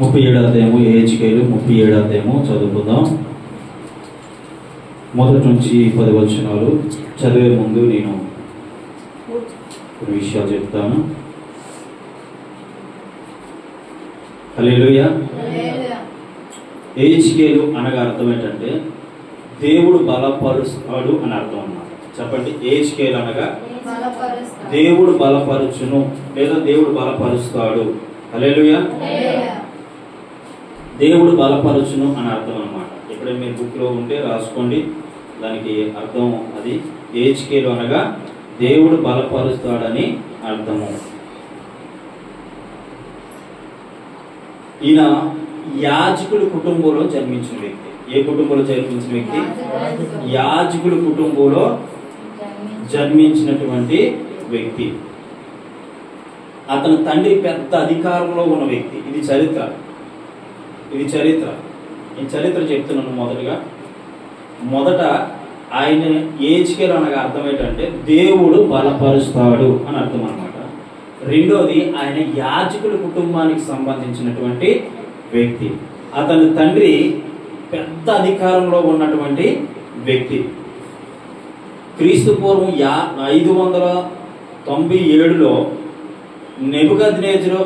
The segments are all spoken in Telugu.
37వ అధ్యాయము యెహెజ్కేలు 37వ అధ్యాయము చదువుకుందాం. మొదటి నుంచి 10 వచనాలు చదివే ముందు నేను కొన్ని విషయాలు చెప్తాను. హల్లెలూయా. యెహెజ్కేలు అనగా అర్థం ఏంటంటే దేవుడు బలపరుస్తాడు అని అర్థం అన్నమాట. చెప్పండి, యెహెజ్కేలు అనగా దేవుడు బలపరుచును లేదా దేవుడు బలపరుస్తాడు. హల్లెలూయా. దేవుడు బలపరుచును అని అర్థం అన్నమాట. ఇప్పుడే మీరు బుక్లో ఉంటే రాసుకోండి, దానికి అర్థం అది. యెహెజ్కేలు అనగా దేవుడు బలపరుస్తాడని అర్థము. ఈయన యాజకుడి కుటుంబంలో జన్మించిన వ్యక్తి. ఏ కుటుంబంలో జన్మించిన వ్యక్తి? యాజకుడి కుటుంబంలో జన్మించినటువంటి వ్యక్తి. అతని తండ్రి పెద్ద అధికారంలో ఉన్న వ్యక్తి. ఇది చరిత్ర. ఈ చరిత్ర చెప్తున్నాను. మొదట ఆయన యెహెజ్కేలు అనగా అర్థం ఏంటంటే దేవుడు బలపరుస్తాడు అని అర్థం అన్నమాట. రెండోది, ఆయన యాజకుడి కుటుంబానికి సంబంధించినటువంటి వ్యక్తి. అతని తండ్రి పెద్ద అధికారంలో ఉన్నటువంటి వ్యక్తి. క్రీస్తు పూర్వం 597లో నెబుకద్నెజరు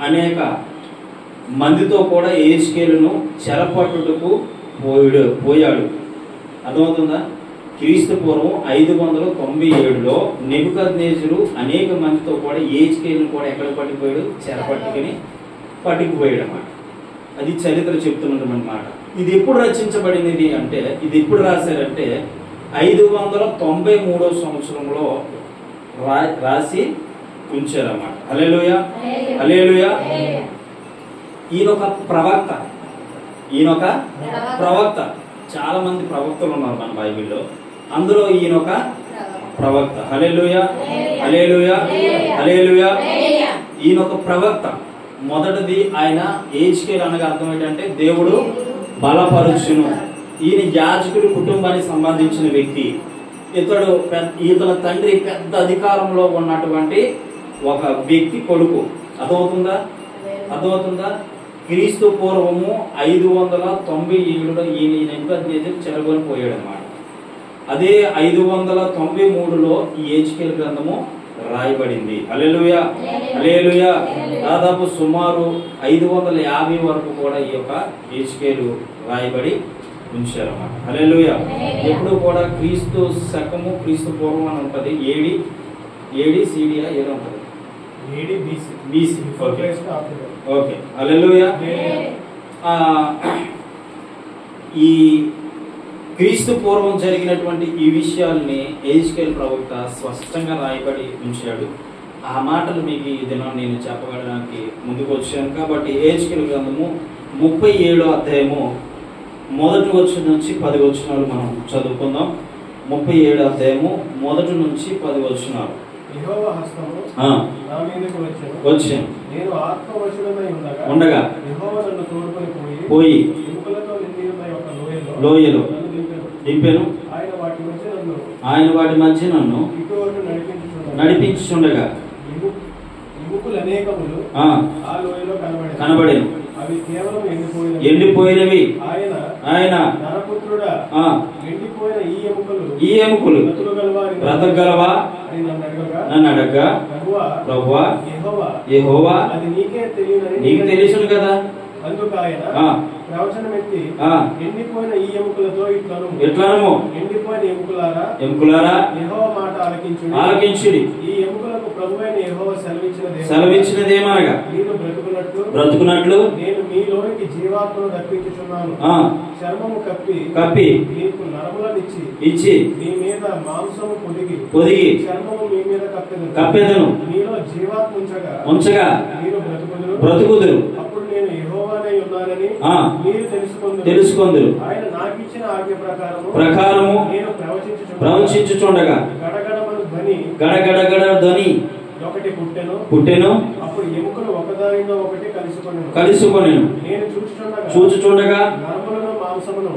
అనేక మందితో కూడా యెహెజ్కేలును చెరపట్టుటకు పోయాడు. అర్థమవుతుందా? క్రీస్తు పూర్వం 597లో నెబుకద్నెజరు అనేక మందితో కూడా యెహెజ్కేలును కూడా ఎక్కడ పట్టుకుపోయాడు? పట్టుకుపోయాడు అన్నమాట. అది చరిత్ర చెప్తున్నటువంటి మాట. ఇది ఎప్పుడు రచించబడినది అంటే, ఇది ఎప్పుడు రాశారంటే 593వ సంవత్సరంలో రాసి ఉంచారన్నమాట. హల్లెలూయా, హల్లెలూయా. ఈయనొక ప్రవక్త. చాలా మంది ప్రవక్తలు ఉన్నారు మన బైబిల్లో, అందులో ఈయనొక ప్రవక్త. హల్లెలూయా, హల్లెలూయా, హల్లెలూయా. ఈయనొక ప్రవక్త. మొదటిది, ఆయన యెహెజ్కేలు అనగా అర్థం ఏంటంటే దేవుడు బలపరుచును. ఈయన యాజకుడి కుటుంబానికి సంబంధించిన వ్యక్తి. ఇతని తండ్రి పెద్ద అధికారంలో ఉన్నటువంటి ఒక వ్యక్తి కొడుకు. అర్థమవుతుందా? క్రీస్తు పూర్వము 597లో ఈయన నెబుకద్నెజరు చెరగొని పోయాడు అన్నమాట. అదే 593లో ఈ యెహెజ్కేలు గ్రంథము రాయబడింది. హల్లెలూయా, హల్లెలూయా. దాదాపు సుమారు 550 వరకు కూడా ఈ యొక్క యెహెజ్కేలు రాయబడి ఉంచారన్నమాట. హల్లెలూయా. ఎప్పుడు కూడా క్రీస్తు శకము క్రీస్తు పూర్వం అని ఉంటుంది. ఏడి సిడియా ఏదో ఉంటుంది. BC. ఓకే. హల్లెలూయా. ఈ క్రీస్తు పూర్వం జరిగినటువంటి ఈ విషయాల్ని యెహెజ్కేలు ప్రవక్త స్పష్టంగా రాయబడి ఉంచాడు. ఆ మాటలు మీకు ఈ దినం నేను చెప్పగలడానికి ముందుకు వచ్చాను. కాబట్టి యెహెజ్కేలు గ్రంథము 37వ అధ్యాయము మొదటి వచనం నుంచి 10 వచనాలు మనం చదువుకుందాం. 37వ అధ్యాయము మొదటి నుంచి 10 వచనాలు. యెహోవా హస్తము నా మీదకు వచ్చెను. నేను ఆత్మవశుడనై ఉండగా యెహోవా నన్ను తోడుకొని పోయి ఎముకలతో నిండి ఉన్న ఒక లోయలో దింపెను. ఆయన వాటి మధ్య నన్ను నడిపించుచుండగా ఎముకలు అనేకములు ఆ లోయలో కనబడెను. అవి కేవలం ఎండిపోయినవి. ఆయన నరపుత్రుడా, ఎండిపోయిన ఈ ఎముకలు బ్రతకగలవా అని నన్ను అడగగా, ప్రభువా యెహోవా అది నీకు తెలుసును కదా. అందుకు ఆయన ప్రవచనం ఎత్తి, ఎండిపోయిన ఈ ఎముకలతో ఇట్లను ఎండిపోయిన ఎముకలారా యెహోవా మాట ఆలకించుడి. ఈ ఎముకలకు ప్రభువైన యెహోవా సెలవిచ్చినదేమనగా, మీరు బ్రతుకున్నట్లు నేను మీలోనికి జీవాత్మను రప్పించుచున్నాను. చర్మము కప్పి మీకు నరములను ఇచ్చి మీ మీద మాంసము పొదిగి చర్మము మీ మీద కప్పెదను. మీలో జీవాత్మ ఉంచగా మీరు బ్రతుకుదురు. అప్పుడు నేను యెహోవానై ఉన్నానని మీరు తెలుసుకొందురు. ఆయన నాకిచ్చిన ఆజ్ఞ ప్రకారము నేను ప్రవచించుచుండగా గడగడ ధ్వని ఒకటి పుట్టెను. అప్పుడు ఎముకలు ఒకదానితో ఒకటి కలిసికొనెను. నేను చూచుచుండగా నరములను మాంసమును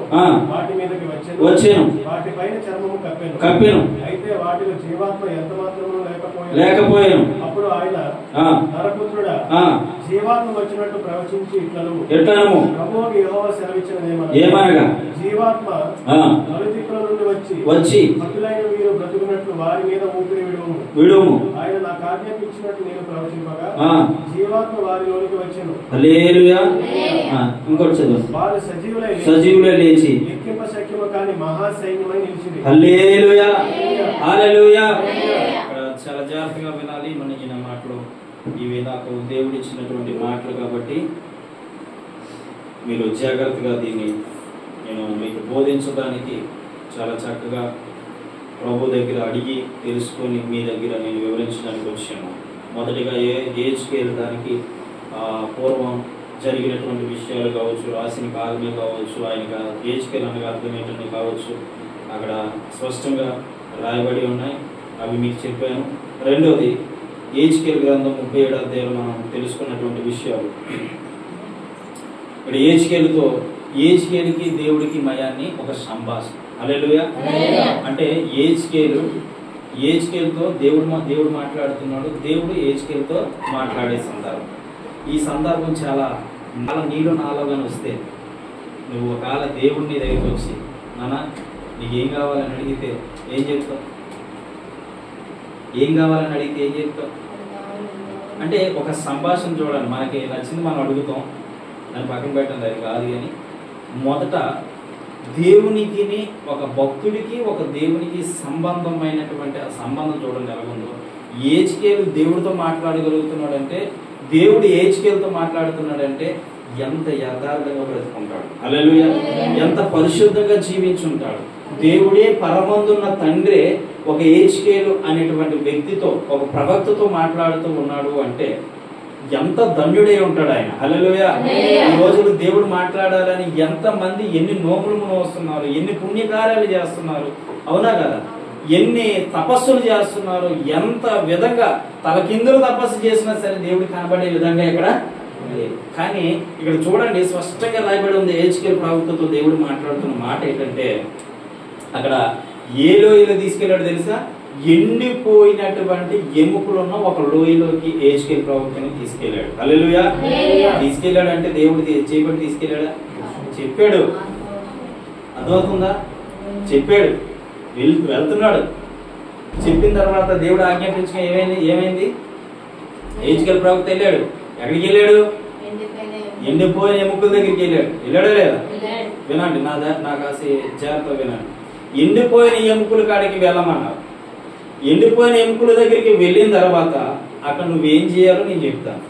వాటి మీదకి వచ్చెను. వాటిపైన చర్మము కప్పెను. అయితే అయితే వాటిలో జీవాత్మ ఎంత మాత్రము లేకపోయాను. అప్పుడు ఆయన నరపుత్రుడా, జీవాత్మ వచ్చినట్టు ప్రవచించి ఇట్లను ప్రభువుకు యెహోవా సెలవిచ్చినదేమనగా, జీవాత్మ నలుదిక్కుల నుండి వచ్చి మృతులైన వీరు బ్రతుకున్నట్లు వారి మీద ఊపిరి విడుము. ఆయన నాకు ఆజ్ఞాపించినట్టు నేను ప్రవచింపగా జీవాత్మ వారిలోనికి వచ్చెను. హల్లెలూయా. ఇంకోటి చదువు. వారు సజీవులై లేచి లెక్కింప శక్యము కాని మహాసైన్యమై నిలిచింది. హల్లెలూయా, హల్లెలూయా. చాలా జాగ్రత్తగా వినాలి. మనకి నా మాటలు ఇవి నాకు దేవుడు ఇచ్చినటువంటి మాటలు కాబట్టి మీరు జాగ్రత్తగా దీన్ని నేను మీకు బోధించడానికి చాలా చక్కగా ప్రభు దగ్గర అడిగి తెలుసుకొని మీ దగ్గర నేను వివరించడానికి వచ్చాను. మొదటిగా హెచ్కేల్ దానికి పూర్వం జరిగినటువంటి విషయాలు కావచ్చు, రాసిన కాలమే కావచ్చు, ఆయనకు హెచ్కేల్ అనగా అర్థం ఏంటని కావచ్చు, అక్కడ స్పష్టంగా రాయబడి ఉన్నాయి. అవి మీకు చెప్పాను. రెండవది హెచ్కేల్ గ్రంథం 37వ అధ్యాయంలో మనం తెలుసుకున్నటువంటి విషయాలు. ఇక్కడ హెచ్కేలుకి దేవుడికి మయాన్ని ఒక సంభాషణ. హల్లెలూయా. అంటే హెచ్కేలుతో దేవుడు మాట్లాడుతున్నాడు, దేవుడు హెచ్కేలుతో మాట్లాడే సందర్భం. ఈ సందర్భం చాలా నీలో నాలోగానే వస్తే నువ్వు ఒకవేళ దేవుడిని దగ్గరికి వచ్చి నాన్న నీకేం కావాలని అడిగితే ఏం చెప్తావు? ఏం కావాలని అడిగితే ఏం చెప్తావు? అంటే ఒక సంభాషణ చూడండి, మనకి నచ్చింది మనం అడుగుతాం, దాన్ని పక్కన పెట్టండి, అది కాదు. కానీ మొదట దేవునికి ఒక భక్తుడికి ఒక దేవునికి సంబంధమైనటువంటి ఆ సంబంధం చూడండి ఎలాగుందో. హెచ్కేలు దేవుడితో మాట్లాడగలుగుతున్నాడంటే, దేవుడు హెచ్కేలుతో మాట్లాడుతున్నాడంటే ఎంత యథార్థంగా బ్రతుకుంటాడు. హల్లెలూయా. ఎంత పరిశుద్ధంగా జీవించుంటాడు. దేవుడే పరమందున్న తండ్రే ఒక హెచ్కేలు అనేటువంటి వ్యక్తితో, ఒక ప్రవక్తతో మాట్లాడుతూ ఉన్నాడు అంటే ఎంత ధన్యుడై ఉంటాడు ఆయన. హల్లెలూయా. ఈ రోజులు దేవుడు మాట్లాడాలని ఎంత మంది ఎన్ని నోములు మోస్తున్నారు, ఎన్ని పుణ్యకార్యాలు చేస్తున్నారు, అవునా కదా? ఎన్ని తపస్సులు చేస్తున్నారు, ఎంత విధంగా తలకిందులు తపస్సు చేసినా సరే దేవుడు కనబడే విధంగా ఇక్కడ లేదు. కానీ ఇక్కడ చూడండి, స్పష్టంగా రాయబడి ఉంది హెచ్కేల్ ప్రవక్తతో దేవుడు మాట్లాడుతున్న మాట ఏంటంటే, అక్కడ ఏ లోయలో తీసుకెళ్ళాడు తెలుసా? ఎండిపోయినటువంటి ఎముకలున్న ఒక లోయలోకి హెచ్కేల్ ప్రవక్తని తీసుకెళ్ళాడు. హల్లెలూయా. తీసుకెళ్ళాడు అంటే దేవుడు చేయబడి తీసుకెళ్ళాడా? చెప్పాడు. అర్థమవుతుందా? చెప్పాడు, వెళ్తున్నాడు. చెప్పిన తర్వాత దేవుడు ఆజ్ఞాపించగా ఏమైంది? హెచ్కేల్ ప్రవక్త వెళ్ళాడు. ఎక్కడికి వెళ్ళాడు? ఎండిపోయిన ఎముకల దగ్గరికి వెళ్ళాడా లేదా? వినండి, నా కాసి జాగ్రత్తగా వినండి. ఎండిపోయిన ఎముకల కాడికి వెళ్ళమన్నారు. ఎండిపోయిన ఎముకల దగ్గరికి వెళ్ళిన తర్వాత అక్కడ నువ్వేం చేయాలో నేను చెప్తాను.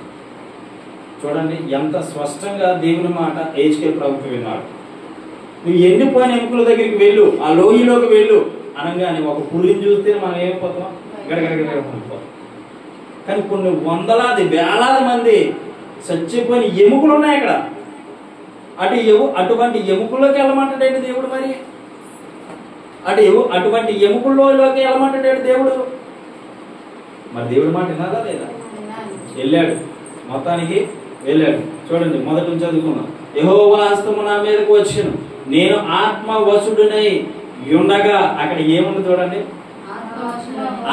చూడండి ఎంత స్పష్టంగా దేవుని మాట హెచ్కేల్ ప్రవక్త విన్నాడు. నువ్వు ఎండిపోయిన ఎముకల దగ్గరికి వెళ్ళు, ఆ లోయలోకి వెళ్ళు అనగానే ఒక పులిని చూస్తే మనం ఏమైపోతాం? గడగడగడిపోతాం. కానీ కొన్ని వందలాది వేలాది మంది చచ్చిపోయిన ఎముకలు ఉన్నాయి అక్కడ. అటువంటి ఎముకల్లోకి వెళ్ళమంటాడు దేవుడు. మరి అటువంటి ఎముకల్లోకి వెళ్ళమంటాడు దేవుడు. మరి దేవుడి మాట విన్నారా లేదా? వెళ్ళాడు, మొత్తానికి వెళ్ళాడు. చూడండి, మొదటి నుంచి చదువుకున్నాం. యెహోవా హస్తము నా మీదకు వచ్చెను, నేను ఆత్మవశుడునై ఉండగా. అక్కడ ఏముంది చూడండి,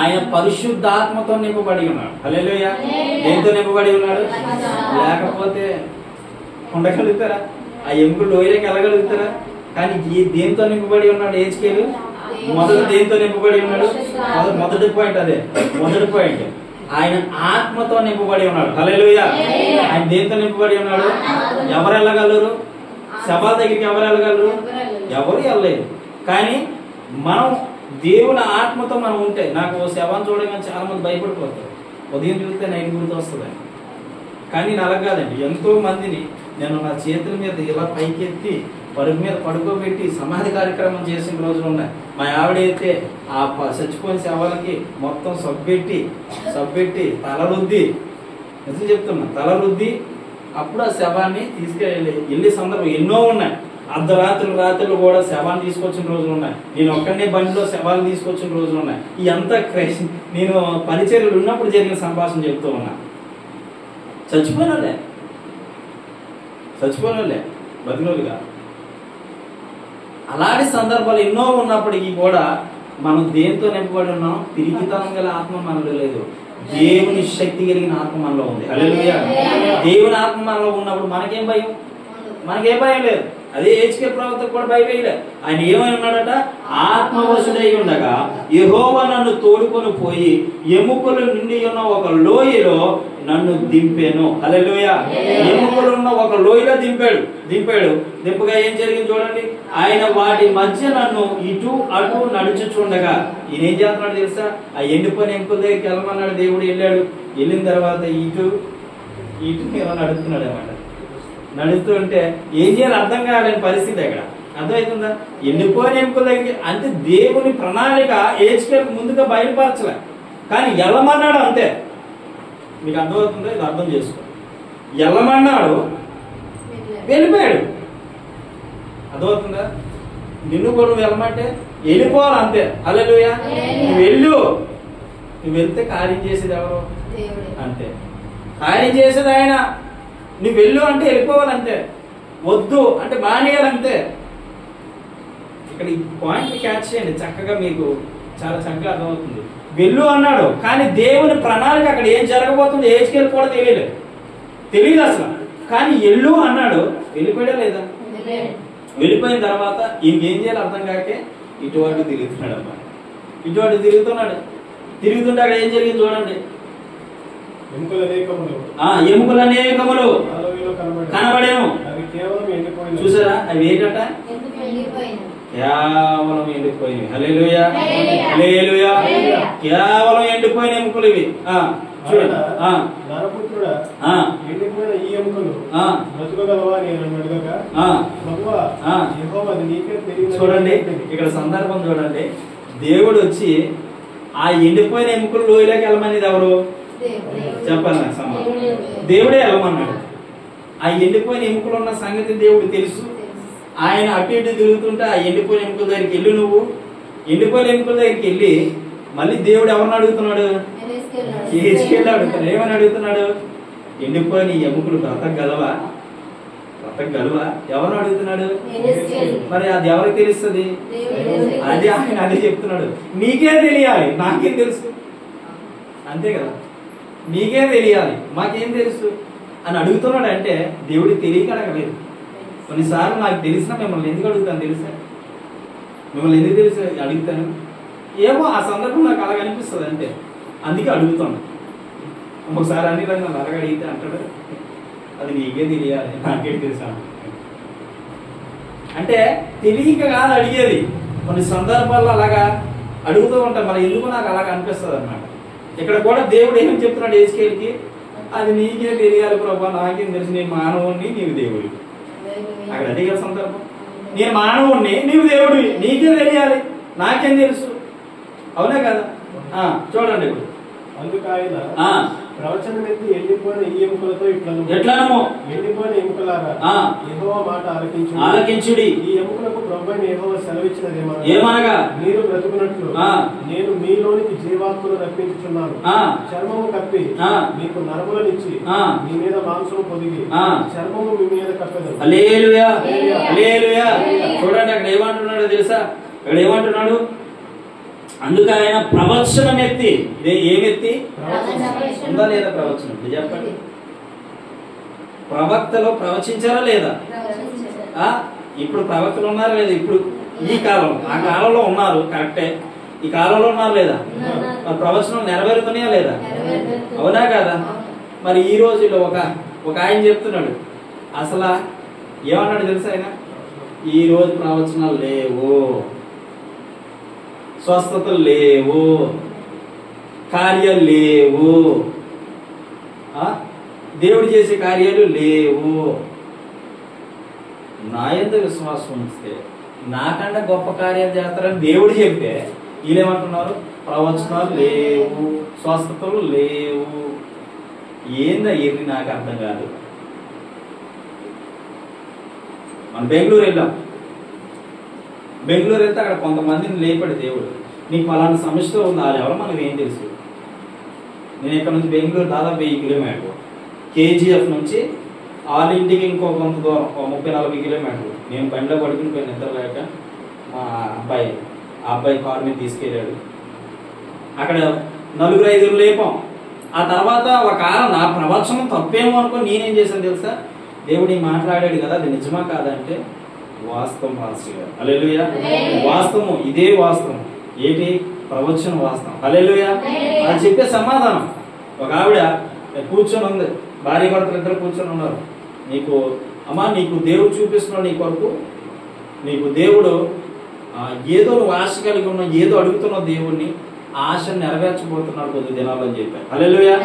ఆయన పరిశుద్ధాత్మతో నింపబడి ఉన్నాడు. హల్లెలూయా. దేంతో నింపబడి ఉన్నాడు? లేకపోతే ఉండగలుగుతారా? ఆ ఎముకలు లోయలోకి వెళ్ళగలుగుతారా? కానీ దేంతో నింపబడి ఉన్నాడు హెచ్కేలు? మొదటి దేంతో నింపబడి ఉన్నాడు? మొదటి పాయింట్ అదే. మొదటి పాయింట్ ఆయన ఆత్మతో నింపబడి ఉన్నాడు. హల్లెలూయా. ఆయన దేంతో నింపబడి ఉన్నాడు? ఎవరు వెళ్ళగలరు? శవాల దగ్గరికి ఎవరు వెళ్ళగలరు? ఎవరు వెళ్ళలేరు. కానీ మనం దేవుని ఆత్మతో మనం ఉంటే, నాకు శవాన్ని చూడగానే చాలా మంది భయపడిపోతారు. ఉదయం చూస్తే నైట్ గుర్తు వస్తుంది. కానీ నేను అలా కాదండి. ఎంతో మందిని నేను నా చేతుల మీద ఇలా పైకెత్తి పరుగు మీద పడుకోబెట్టి సమాధి కార్యక్రమం చేసిన రోజులు ఉన్నాయి. మా ఆవిడైతే ఆ చచ్చిపోయిన శవాలకి మొత్తం సబ్బెట్టి తలరుద్ది, నిజం చెప్తున్నా, తలరుద్ది అప్పుడు ఆ శవాన్ని వెళ్ళే సందర్భం ఎన్నో ఉన్నాయి. రాత్రులు కూడా శవాన్ని తీసుకొచ్చిన రోజులు ఉన్నాయి. నేను ఒక్కడనే బండిలో శవాలు తీసుకొచ్చిన రోజులు ఉన్నాయి. ఈ అంతా నేను పరిచర్యలు ఉన్నప్పుడు జరిగిన సంభాషణ చెప్తూ ఉన్నా. చచ్చిపోయినోళ్ళే బతిలోలుగా అలాంటి సందర్భాలు ఎన్నో ఉన్నప్పటికీ కూడా మనం దేంతో నింపబడి ఉన్నాం? పిరికితనం గల ఆత్మ మనలో లేదు, దేవుని శక్తి కలిగిన ఆత్మ మనలో ఉంది. హల్లెలూయా. దేవుని ఆత్మ మనలో ఉన్నప్పుడు మనకేం భయం? మనకేం భయం లేదు. అదే హెచ్కేల్ ప్రవక్తకు కూడా భయం లేదు. ఆయన ఏమై ఉన్నాడట? ఆత్మవశుడై ఉండగా యెహోవా నన్ను తోడుకొని పోయి ఎముకలు నిండి ఉన్న ఒక లోయలో నన్ను దింపాను. హల్లెలూయా. ఎముకలు ఉన్న ఒక లోయలో దింపాడు. దింపగా ఏం జరిగింది చూడండి. ఆయన వాటి మధ్య నన్ను ఇటు అటు నడుచుచుండగా ఈయన ఏం చేస్తున్నాడు తెలుసా? ఆ ఎండిపోయిన ఎముకల దగ్గరికి వెళ్ళమన్నాడు దేవుడు. వెళ్ళిన తర్వాత ఇటు మీద నడుస్తున్నాడు అన్నమాట. నడుస్తుంటే ఏం చేయాలి అర్థం కాలేని పరిస్థితి అక్కడ. అర్థమవుతుందా? ఎండిపోయిన ఎముకల దగ్గర అంటే దేవుని ప్రణాళిక హెచ్కేల్ ముందుగా బయలుపరచలే, కానీ వెళ్ళమన్నాడు అంతే. మీకు అర్థమవుతుందా? ఇది అర్థం చేసుకో. వెళ్ళమన్నాడు, వెళ్ళిపోయాడు. అర్థమవుతుందా? నిన్ను కూడా నువ్వు వెళ్ళమంటే వెళ్ళిపోవాలి అంతే. హల్లెలూయా. నువ్వు వెళ్తే కార్యం చేసేది ఎవరు? అంతే. కార్యం చేసేది ఆయన. నువ్వు వెళ్ళు అంటే వెళ్ళిపోవాలంతే, వద్దు అంటే మానేయాలంతే. ఇక్కడ ఈ పాయింట్ క్యాచ్ చేయండి చక్కగా, మీకు చాలా చక్కగా అర్థమవుతుంది. వెళ్ళు అన్నాడు, కానీ దేవుని ప్రణాళిక అక్కడ ఏం జరగబోతుంది హెచ్కేల్ కూడా తెలియదు అసలు. కానీ వెళ్ళు అన్నాడు, వెళ్ళిపోయా లేదా? వెళ్ళిపోయిన తర్వాత ఇంకేం చేయాలి అర్థం కాకే ఇటువంటి తిరుగుతున్నాడు అన్నమాట. ఇటువంటి తిరుగుతుంటే అక్కడ ఏం జరిగింది చూడండి. ఎముకలు అనేకములు కనబడేను. చూసారా? అవి ఏంటంట? కేవలం ఎండిపోయినవి. హల్లెలూయా. హల్లెలూయా. కేవలం ఎండిపోయిన ఎముకలు ఇవి. చూడండి. చూడండి ఇక్కడ సందర్భం చూడండి. దేవుడు వచ్చి ఆ ఎండిపోయిన ఎముకలు లోయలోకి వెళ్ళమనేది ఎవరు? చెప్పాలి నాకు సమాధానం. దేవుడే వెళ్ళమన్నాడు. ఆ ఎండిపోయిన ఎముకలు ఉన్న సంగతి దేవుడు తెలుసు. ఆయన అటు ఇటు తిరుగుతుంటే ఆ ఎండిపోయిన ఎముకల దగ్గరికి వెళ్ళి నువ్వు ఎండిపోయిన ఎముకల దగ్గరికి వెళ్ళి మళ్ళీ దేవుడు ఎవరిని అడుగుతున్నాడు? హెచ్కేల్ అడుగుతున్నాడు. ఏమని అడుగుతున్నాడు? ఎండిపోయిన ఈ ఎముకలు బ్రతకగలవా? ఎవరిని అడుగుతున్నాడు? మరి అది ఎవరికి తెలుస్తుంది? అది ఆయన అదే చెప్తున్నాడు. నీకే తెలియాలి, నాకేం తెలుసు? అంతే కదా. మీకే తెలియాలి, మాకేం తెలుసు అని అడుగుతున్నాడు. అంటే దేవుడికి తెలియక అడగలేదు. కొన్నిసార్లు నాకు తెలిసినా మిమ్మల్ని ఎందుకు అడుగుతాను తెలుసా? మిమ్మల్ని ఎందుకు తెలుసు అడుగుతాను? ఏమో ఆ సందర్భం నాకు అలాగ అనిపిస్తుంది అంతే, అందుకే అడుగుతాను. ఒకసారి అన్ని రోజులు నన్ను అలాగ అడిగితే అంటాడు అది నీకే తెలియాలి, నాకే తెలుసా అంటే తెలియక కాదు అడిగేది. కొన్ని సందర్భాల్లో అలాగా అడుగుతూ ఉంటాం, మరి ఎందుకు నాకు అలాగ అనిపిస్తుంది అన్నమాట. ఇక్కడ కూడా దేవుడు ఏమని చెప్తున్నాడు హెచ్కేల్కి? అది నీకే తెలియాలి ప్రభా, నాకేం తెలుసు, నేను మానవుణ్ణి నీవు దేవుడి. అక్కడ అదే కదా సందర్భం. నేను మానవుణ్ణి నీవు దేవుడివి, నీకే తెలియాలి, నాకేం తెలుసు. అవునా కదా? చూడండి ఇప్పుడు. అందుకు ఆయన ప్రవచనం ఎత్తి ఎండిపోయిన ఈ ఎముకలతో ఎట్లనో ఎండిపోయిన ఎముకలారా యెహోవా మాట ఆలకించుడి. ఈ ఎముకలకు ప్రభువైన యెహోవా సెలవిచ్చినది ఏమనగా మీరు బ్రతుకున్నట్లు నేను మీలోనికి జీవాత్మను రప్పించుచున్నాను. చర్మము కప్పి మీకు నరములనిచ్చి మీ మీద మాంసము పొదిగి చర్మము మీ మీద కప్పెదను. హల్లెలూయా. హల్లెలూయా. చూడండి అక్కడ ఏమంటున్నాడో తెలుసా? ఇక్కడ ఏమంటున్నాడు? అందుకు ఆయన ప్రవచనం ఎత్తి, ఏమెత్తి? ఉందా లేదా ప్రవచనం? చెప్పండి. ప్రవక్తలు ప్రవచించారా లేదా? ఇప్పుడు ప్రవక్తలు ఉన్నారా లేదా? ఇప్పుడు ఈ కాలంలో, ఆ కాలంలో ఉన్నారు కరెక్టే, ఈ కాలంలో ఉన్నారు లేదా? ప్రవచనం నెరవేరుతున్నాయా లేదా? అవునా కదా? మరి ఈ రోజుల్లో ఒక ఆయన చెప్తున్నాడు, అసలు ఏమన్నాడు తెలుసా ఆయన? ఈ రోజు ప్రవచనాలు లేవు, స్వస్థతలు లేవు, కార్యాలు లేవు, దేవుడు చేసే కార్యాలు లేవు. నా యందు విశ్వాసం ఉంచితే నాకన్నా గొప్ప కార్యాలు చేస్తారని దేవుడు చెప్తే వీళ్ళేమంటున్నారు? ప్రవచనాలు లేవు, స్వస్థతలు లేవు. ఏందా ఏది నాకు అర్థం కాదు. మనం బెంగళూరు వెళ్తే అక్కడ కొంతమందిని లేపాడు దేవుడు. నీకు అలాంటి సమస్యతో ఉంది, వాళ్ళు ఎవరో మనకు ఏం తెలుసు. నేను ఇక్కడ నుంచి బెంగళూరు దాదాపు 1000 కిలోమీటర్లు, కేజీఎఫ్ నుంచి వాళ్ళ ఇంటికి ఇంకో కొంత దూరం 30-40 కిలోమీటర్లు. నేను బండిలో పడుకుని పోయిన నిద్ర లేక మా అబ్బాయి ఆ అబ్బాయి కారు మీద తీసుకెళ్ళాడు. అక్కడ 4-5 లేపాం. ఆ తర్వాత ఒక కాలం నా ప్రవచనం తప్పేమో అనుకుని నేనేం చేశాను తెలుసా, దేవుడు మాట్లాడాడు కదా, అది నిజమా కాదంటే వాస్తవం పాస్టర్ గారు. హల్లెలూయా. వాస్తవం, ఇదే వాస్తవం. ఏంటి? ప్రవచనం వాస్తవం. హల్లెలూయా. అది చెప్పే సమాధానం. ఒక ఆవిడ కూర్చొని ఉంది, భార్య భర్తలు ఇద్దరు కూర్చొని ఉన్నారు. నీకు అమ్మా, నీకు దేవుడు చూపిస్తున్నాడు, నీ కొరకు నీకు దేవుడు ఏదో నువ్వు ఆశ కలిగి ఉన్నావు, ఏదో అడుగుతున్నావు దేవుడిని, ఆశ నెరవేర్చబోతున్నాడు కొద్ది దినాలు అని చెప్పారు. హల్లెలూయా.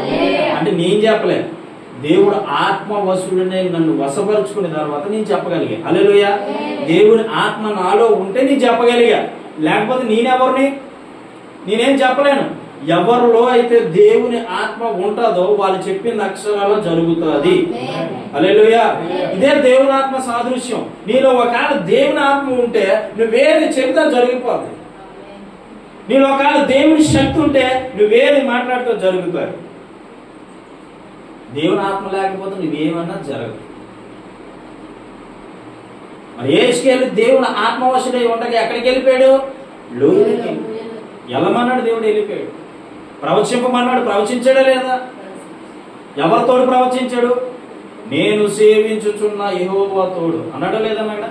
అంటే నేను చెప్పలే, దేవుడు ఆత్మవశుడినే నన్ను వశపరుచుకునే తర్వాత నేను చెప్పగలిగా. హల్లెలూయా. దేవుని ఆత్మ నాలో ఉంటే నేను చెప్పగలిగా, లేకపోతే నేనెవరిని? నేనేం చెప్పలేను. ఎవరిలో అయితే దేవుని ఆత్మ ఉంటుందో వాళ్ళు చెప్పిన అక్షరాలు జరుగుతుంది. హల్లెలూయా. ఇదే దేవుని ఆత్మ సాదృశ్యం. నీలో ఒకవేళ దేవుని ఆత్మ ఉంటే నువ్వేది చెబితే జరిగిపోతుంది. నీలో ఒకవేళ దేవుని శక్తి ఉంటే నువ్వేది మాట్లాడితే జరుగుతాయి. దేవుని ఆత్మ లేకపోతే నువ్వేమన్నా జరగదు. మరి యేసుకెళ్ళి దేవుని ఆత్మవశుడై ఉండగా ఎక్కడికి వెళ్ళిపోయాడు? లోయలోకి. వెళ్ళమన్నాడు, దేవుడు వెళ్ళిపోయాడు. ప్రవచింపమన్నాడు, ప్రవచించాడా లేదా? ఎవరితోడు ప్రవచించాడు? నేను సేవించుచున్న యెహోవా తోడు అన్నాడా లేదన్నాడా?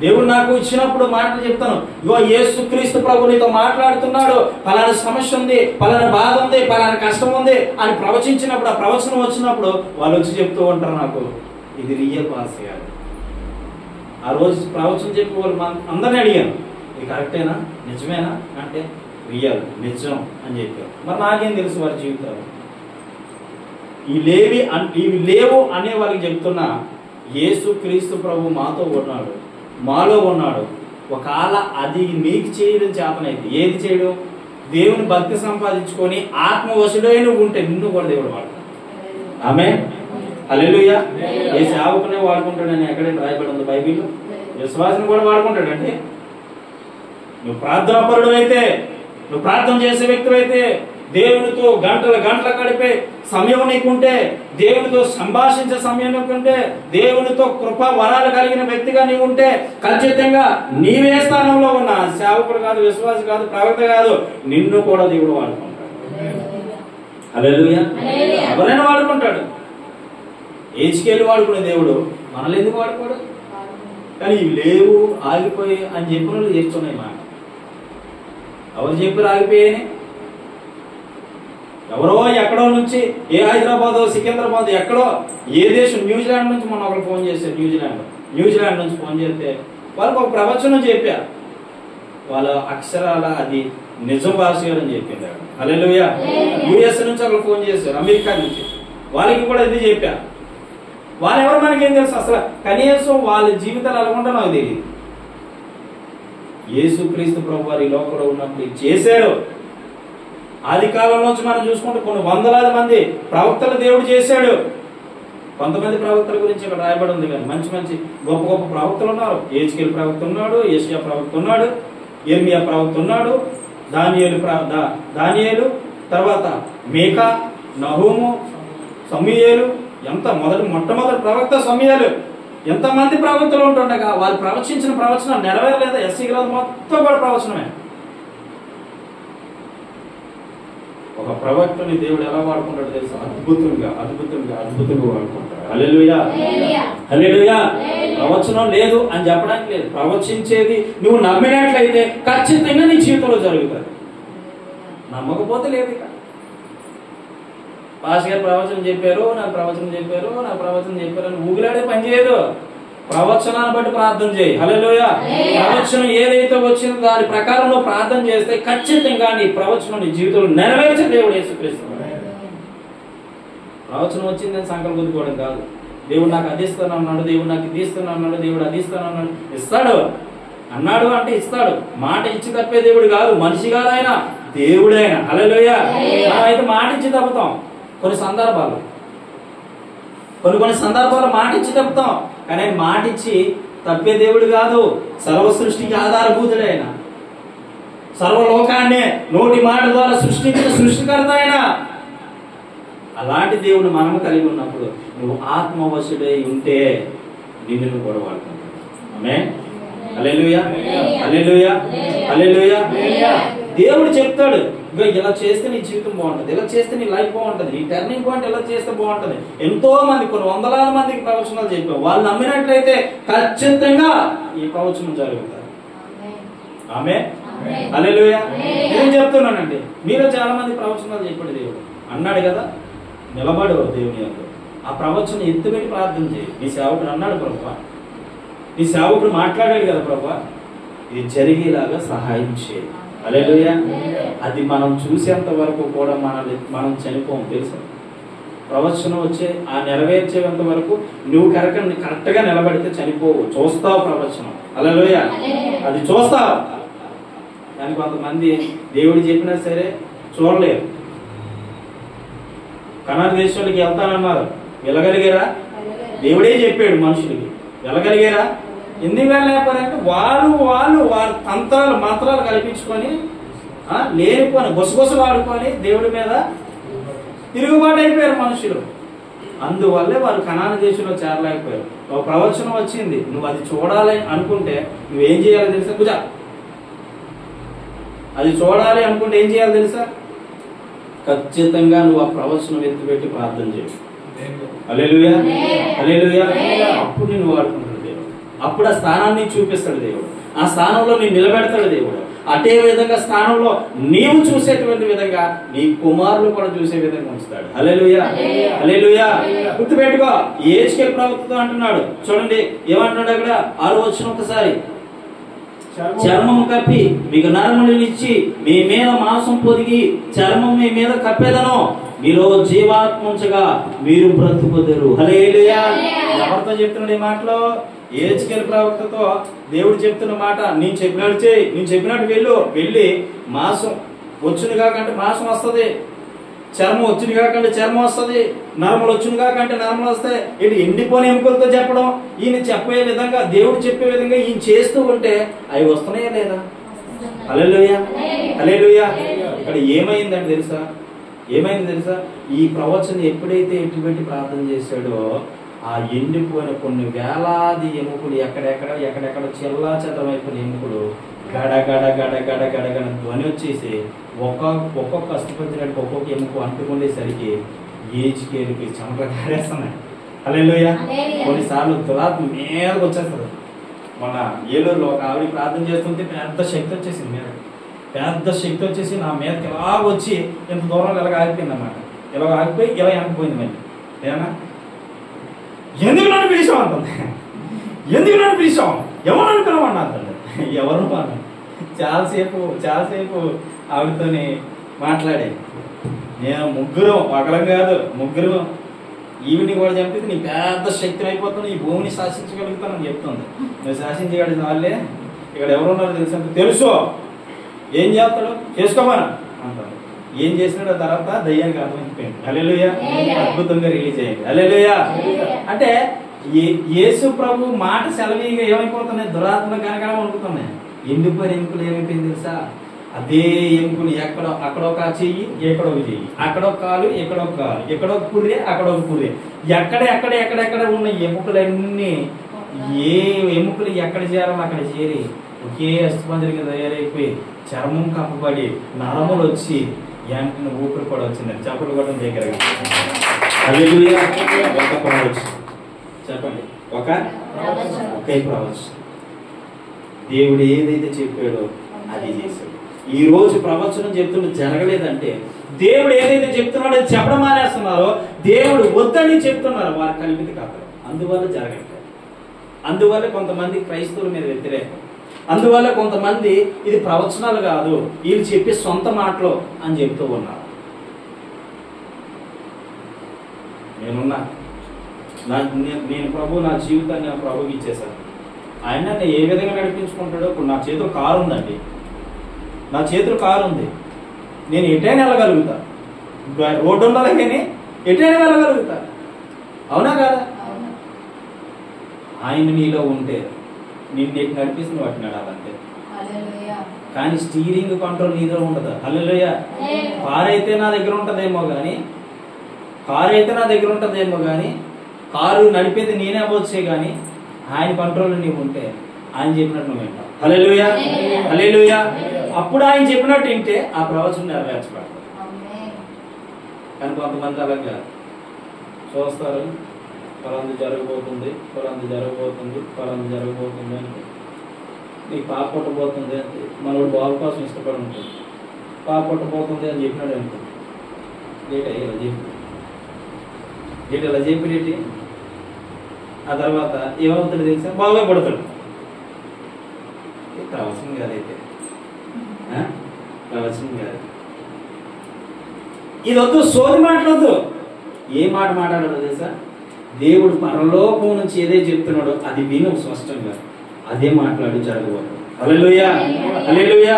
దేవుడు నాకు ఇచ్చినప్పుడు మాటలు చెప్తాను, ఇగో యేసుక్రీస్తు ప్రభు నీతో మాట్లాడుతున్నాడు, పలానా సమస్య ఉంది, పలానా బాధ ఉంది, పలానా కష్టం ఉంది అని ప్రవచించినప్పుడు, ఆ ప్రవచనం వచ్చినప్పుడు వాళ్ళు వచ్చి చెప్తూ ఉంటారు నాకు, ఇది రియల్ పాస్టర్ గారు. ఆ రోజు ప్రవచనం చెప్పి వాళ్ళు అందరినీ అడిగాను, ఇది కరెక్టేనా, నిజమేనా అంటే రియల్, నిజం అని చెప్పారు. మరి నాకేం తెలుసు వారి జీవితాలు. ఇవి లేవు అనే వాళ్ళకి చెప్తున్నా, యేసుక్రీస్తు ప్రభు మాతో ఉన్నాడు, మాలో ఉన్నాడు. ఒకవేళ అది నీకు చేయడం చేతనైతే ఏది చేయడం? దేవుని భక్తి సంపాదించుకొని ఆత్మవశుడై నువ్వు ఉంటే నిన్ను కూడా దేవుడు వాడతాడు. ఆమేన్. హల్లెలూయా. ఏ సేవకునే వాడుకుంటాడని ఎక్కడైనా రాయబడి ఉంది బైబిల్లో? విశ్వాసం కూడా వాడుకుంటాడండి. నువ్వు ప్రార్థనాపరుడు అయితే, నువ్వు ప్రార్థన చేసే వ్యక్తులు అయితే, దేవునితో గంటల గడిపే సమయం నీకుంటే, దేవునితో సంభాషించే సమయం నీకుంటే, దేవునితో కృపా వరాలు కలిగిన వ్యక్తిగా నీవు ఉంటే, ఖచ్చితంగా నీవే స్థానంలో ఉన్నా, సేవకుడు కాదు, విశ్వాసి కాదు, ప్రవక్త కాదు, నిన్ను కూడా దేవుడు వాడుకుంటాడు. హల్లెలూయా. ఎవరైనా వాడుకుంటాడు. ఏజ్కెళ్ళి వాడుకునే దేవుడు మనల్ని ఎందుకు వాడుకోడు? కానీ ఇవి లేవు, ఆగిపోయి అని చెప్పిన వాళ్ళు చెప్తున్నాయి మాట. ఎవరు చెప్పి ఆగిపోయాయని? ఎవరో ఎక్కడో నుంచి, ఏ హైదరాబాద్, సికింద్రాబాద్, ఎక్కడో ఏ దేశం, న్యూజిలాండ్ నుంచి మొన్న ఒకరు ఫోన్ చేశారు. న్యూజిలాండ్ నుంచి ఫోన్ చేస్తే వాళ్ళకి ఒక ప్రవచనం చెప్పారు. వాళ్ళ అక్షరాల అది నిజం భాష అని చెప్పింది. హల్లెలూయా. యుఎస్ నుంచి ఒకరు ఫోన్ చేశారు, అమెరికా నుంచి, వాళ్ళకి కూడా ఇది చెప్పారు. వాళ్ళెవరు మనకేం తెలుసు అసలు? కనీసం వాళ్ళ జీవితాలు అలాగుంటా నాకు తెలియదు. యేసుక్రీస్తు ప్రభు వారి లోకంలో ఉన్నప్పుడు చేశారు. ఆది కాలంలో మనం చూసుకుంటే కొన్ని వందలాది మంది ప్రవక్తలు దేవుడు చేశాడు. కొంతమంది ప్రవక్తల గురించి ఇక్కడ రాయబడి ఉంది, కానీ మంచి మంచి గొప్ప గొప్ప ప్రవక్తలు ఉన్నారు. ఏజ్కేల్ ప్రవక్త ఉన్నాడు, యెషయా ప్రవక్త ఉన్నాడు, యిర్మీయా ప్రవక్త ఉన్నాడు, దానియేలు, తర్వాత మీకా, నహూము, సమూయేలు, మొట్టమొదటి ప్రవక్త సమూయేలు. ఎంతమంది ప్రవక్తలు ఉంటుండగా వాళ్ళు ప్రవచించిన ప్రవచనం నెరవేరలేదా? ఎస్సీ గ్రంథం మొత్తం కూడా ప్రవచనమే. ఒక ప్రవక్తని దేవుడు ఎలా వాడుకుంటాడు తెలుసా? అద్భుతంగా వాడుకుంటాడు. హల్లెలూయా. హల్లెలూయా. ప్రవచనం లేదు అని చెప్పడానికి లేదు. ప్రవచించేది నువ్వు నమ్మినట్లయితే ఖచ్చితంగా నీ జీవితంలో జరుగుతుంది. నమ్మకపోతే లేదు. ఇక పాస్ గారు ప్రవచనం చెప్పారు, నాకు ప్రవచనం చెప్పారు అని ఊగిలాడే పని చేయదు. ప్రవచనాన్ని బట్టి ప్రార్థన చేయి. హల్లెలూయా. ప్రవచనం ఏదైతే వచ్చిందో దాని ప్రకారం నువ్వు ప్రార్థన చేస్తే ఖచ్చితంగా నీ ప్రవచనం నీ జీవితంలో నెరవేర్చే దేవుడు యేసుక్రీస్తు. ప్రవచనం వచ్చిందని సంకల్పం గుద్దుకోవడం కాదు. దేవుడు నాకు అది ఇస్తాను అన్నాడు, దేవుడు నాకు ఇది ఇస్తాను అన్నాడు, దేవుడు అది ఇస్తాను అన్నాడు. ఇస్తాడు అన్నాడు అంటే ఇస్తాడు. మాట ఇచ్చి తప్పే దేవుడు కాదు, మనిషి కాదు ఆయన, దేవుడైనా. హల్లెలూయా. మనం అయితే మాట ఇచ్చి తప్పుతాం. కొన్ని సందర్భాలు మాట ఇచ్చి తప్పుతాం, కానీ ఆయన మాట ఇచ్చి తప్పే దేవుడు కాదు. సర్వ సృష్టికి ఆధారభూతుడు ఆయన. సర్వలోకాన్ని నోటి మాట ద్వారా సృష్టించిన సృష్టికర్త ఆయన. అలాంటి దేవుడు మనము కలిగి ఉన్నప్పుడు నువ్వు ఆత్మవశుడై ఉంటే నిన్ను కూడా వాడుకుంటావు. ఆమేన్. హల్లెలూయా, హల్లెలూయా, హల్లెలూయా. దేవుడు చెప్తాడు, ఇంకా ఇలా చేస్తే నీ జీవితం బాగుంటుంది, ఇలా చేస్తే నీ లైఫ్ బాగుంటుంది, నీ టర్నింగ్ పాయింట్ ఇలా చేస్తే బాగుంటుంది. ఎంతో మంది, కొన్ని వందలాది మందికి ప్రవచనాలు చెప్పాం. వాళ్ళు నమ్మినట్లయితే ఖచ్చితంగా ఈ ప్రవచనం జరుగుతుంది. ఆమేన్, హల్లెలూయా. నేను చెప్తున్నానండి, మీరు చాలా మంది ప్రవచనాలు చెప్పాడు దేవుడు అన్నాడు కదా, నిలబడు దేవుని యొక్క ఆ ప్రవచనం ఎత్తుపెట్టి ప్రార్థన చేయి. నీ సేవకుడు అన్నాడు ప్రభువా, నీ సేవకుడు మాట్లాడాడు కదా ప్రభువా, ఇది జరిగేలాగా సహాయం చేయి. హల్లెలూయా. అది మనం చూసేంత వరకు కూడా మనం చనిపోము తెలుసా. ప్రవచనం వచ్చే ఆ నెరవేర్చేంత వరకు నువ్వు కరెక్ట్గా నిలబడితే చనిపోవు, చూస్తావు ప్రవచనం. హల్లెలూయా, అది చూస్తావు. కానీ కొంతమంది దేవుడు చెప్పినా సరే చూడలేరు. కనాను దేశానికి వెళ్తానన్నారు, వెళ్ళగలిగారా? దేవుడే చెప్పాడు మనుషులకి, వెళ్ళగలిగారా? ఎందుకు వెళ్ళలేకపోయారంటే వాళ్ళు తంత్రాలు మంత్రాలు కల్పించుకొని లేనిపోని గుసగుసలు ఆడుకొని దేవుడి మీద తిరుగుబాటు అయిపోయారు మనుషులు. అందువల్లే వాళ్ళు కనాను దేశంలో చేరలేకపోయారు. ఒక ప్రవచనం వచ్చింది, నువ్వు అది చూడాలి అనుకుంటే నువ్వేం చేయాలో తెలుసా? పూజ అది చూడాలి అనుకుంటే ఏం చేయాలి తెలుసా? ఖచ్చితంగా నువ్వు ఆ ప్రవచనం ఎత్తిపెట్టి ప్రార్థన చేయి. హల్లెలూయా, హల్లెలూయా. అప్పుడు నేను వాడుకుంటాడు దేవుడు, అప్పుడు ఆ స్థానాన్ని చూపిస్తాడు దేవుడు, ఆ స్థానంలో నేను నిలబెడతాడు దేవుడు. అదే విధంగా స్థానంలో నీవు చూసేటువంటి విధంగా నీ కుమారులు కూడా చూసే విధంగా ఉంచుతాడు. హల్లెలూయా, హల్లెలూయా. గుర్తుపెట్టుకో, యెహెజ్కేలు ప్రవక్తతో అంటున్నాడు చూడండి, ఏమంటున్నాడు అక్కడ 6వ వచనం ఒకసారి, చర్మము కప్పి మీకు నరములనిచ్చి మీ మీద మాంసం పొదిగి చర్మం మీ మీద కప్పేదను, మీలో జీవాత్మ ఉంచగా మీరు బ్రతుకుదురు. హల్లెలూయా. ఎవరితో చెప్తున్నాడు ఈ మాటలో? యెహెజ్కేలు ప్రవక్తతో దేవుడు చెప్తున్న మాట, నేను చెప్పినట్టు చేయి, నేను చెప్పినట్టు వెళ్ళి మాంసం వచ్చును కాకంటే మాంసం వస్తుంది, చర్మం వచ్చును కాకంటే చర్మం వస్తుంది, నరములు వచ్చును కాకంటే నరములు వస్తాయి. ఇటు ఎండిపోని ఎముకలతో చెప్పడం, ఈయన చెప్పే విధంగా దేవుడు చెప్పే విధంగా ఈయన చేస్తూ ఉంటే అవి వస్తున్నాయా లేదా? హల్లెలూయా, హల్లెలూయా. ఇక్కడ ఏమైందని తెలుసా? ఏమైంది తెలుసా? ఈ ప్రవచనం ఎప్పుడైతే ఎటువంటి ప్రార్థన చేశాడో ఆ ఎండిపోయిన కొన్ని వేలాది ఎముకలు ఎక్కడెక్కడ చెల్లా చెదరైపోయిన ఎముకలు గడ గడ గడ గడ గడ గడ ధ్వని వచ్చేసి ఒక్కొక్క అస్థిపంజరానికి ఒక్కొక్క ఎముక అంటుకుండేసరికి యెహెజ్కేలుకి చెమట కారేస్తున్నాయి. హల్లెలూయా. కొన్నిసార్లు దురాత్మ మీదకి వచ్చేస్తుంది. మన ఏలూరులో ఒక ఆవిడ ప్రార్థన చేస్తుంటే పెద్ద శక్తి వచ్చేసింది, మీద పెద్ద శక్తి వచ్చేసి నా మీదకి ఇలా వచ్చి ఇంత దూరంలో ఇలాగ ఆగిపోయింది అన్నమాట. ఇలా ఆగిపోయి ఇలా వెనకపోయింది. మరి ఏమన్నా ఎందుకు నన్ను పిలిచావు అంటుంది, ఎందుకు నన్ను పిలిచావు, ఎవరు నన్ను పిలవన్నా అంటుంది. ఎవరు అన్న చాలాసేపు ఆవిడతోని మాట్లాడే, నేను ముగ్గురం ఒకరం కాదు ముగ్గురు ఈవిని కూడా చంపితే నీ పెద్ద శక్తి అయిపోతుంది, ఈ భూమిని శాసించగలుగుతానని చెప్తుంది. నువ్వు శాసించగలిగిన వాళ్ళే ఇక్కడ ఎవరున్నారో తెలుసు, ఏం చేస్తాడు చేసుకోమని అంటాడు. ఏం చేసినాడో తర్వాత దయ్యానికి అర్థమైపోయింది. హల్లెలూయా. అద్భుతంగా రిలీజ్ అయ్యింది. హల్లెలూయా. అంటే యేసు ప్రభు మాట సెలవీగా ఏమైపోతున్నాయి? దురాత్మ కనక వణుకుతున్నాయి. ఎండిపోయిన ఎముకలు ఏమైపోయింది తెలుసా? అదే ఎముకలు అక్కడొక చెయ్యి, ఎక్కడొక చెయ్యి, అక్కడొక కాలు, ఎక్కడొక కాలు, ఎక్కడొక పుర్రె, అక్కడొక పుర్రె, ఎక్కడెక్కడ ఉన్న ఎముకలన్నీ ఏ ఎముకలు ఎక్కడ చేరాలో అక్కడ చేరి ఒకే అస్థిపంజరంగా తయారైపోయి చర్మం కప్పబడి నరములు వచ్చి వెంటనే ఊపిరి కూడా వచ్చింది. చప్పట్లు కూడా దగ్గర ఒక ప్రవచనం చెప్పండి, ఒకే ప్రవచనం. దేవుడు ఏదైతే చెప్పాడో అది చేశాడు. ఈ రోజు ప్రవచనం చెప్తుంటే జరగలేదంటే దేవుడు ఏదైతే చెప్తున్నాడో అది చెప్పడం మానేస్తున్నారో, దేవుడు వద్దని చెప్తున్నారు వారి కల్పిత కథలు. అందువల్ల జరగట్లేదు. అందువల్ల కొంతమంది క్రైస్తవుల మీద వ్యతిరేకం, అందువల్ల కొంతమంది ఇది ప్రవచనాలు కాదు వీళ్ళు చెప్పే సొంత మాటలు అని చెప్తూ ఉన్నారు. నేను ప్రభు నా జీవితాన్ని నా ప్రభుకి ఇచ్చేసాను. ఆయన నన్ను ఏ విధంగా నడిపించుకుంటాడో. ఇప్పుడు నా చేతిలో కారు ఉందండి, నా చేతిలో కారు ఉంది, నేను ఎటైనా వెళ్ళగలుగుతా. రోడ్డు ఉండాలి కానీ ఎటైనా వెళ్ళగలుగుతా, అవునా కాదా? ఆయన నీలో ఉంటే నిన్ను ఎటు నడిపిస్తుంది వాటి నడాలంటే. కానీ స్టీరింగ్ కంట్రోల్ నీలో ఉండదు. హల్లెలూయా. కారు అయితే నా దగ్గర ఉంటుందేమో కానీ కారు నడిపేది నేనే అవ్వచ్చే కానీ ఆయన కంట్రోల్ నీవు ఉంటే ఆయన చెప్పినట్టు నువ్వు వింటావు. హల్లెలూయా, హల్లెలూయా. అప్పుడు ఆయన చెప్పినట్టు వింటే ఆ ప్రవచనం నెరవేర్చబడతాడు. కానీ కొంతమంది అలాగా చూస్తారు, ఫలాంది జరగబోతుంది, ఫలాంది జరగబోతుంది, ఫలాంది జరగబోతుంది అంటే నీకు పాప పుట్టబోతుంది అంటే మనోడు బాబు కోసం ఇష్టపడి ఉంటుంది. పాప పుట్టబోతుంది అని చెప్పినాడు అనుకో, డేట్ ఇలా చెప్పి డేట్ ఇలా చెప్పినట్టు ఆ తర్వాత ఏమవుతాడు తెలుసా, బాగా పడతాడు. ప్రవచనం కాదైతే, ప్రవచనం కాదు. ఇది వద్దు, సోది మాట్లాడద్దు. ఏ మాట మాట్లాడాడో తెలుసా, దేవుడు పరలోకం నుంచి ఏదైతే చెప్తున్నాడో అది విను స్పష్టంగా, అదే మాట్లాడి జరగబోతుంది. హల్లెలూయా, హల్లెలూయా.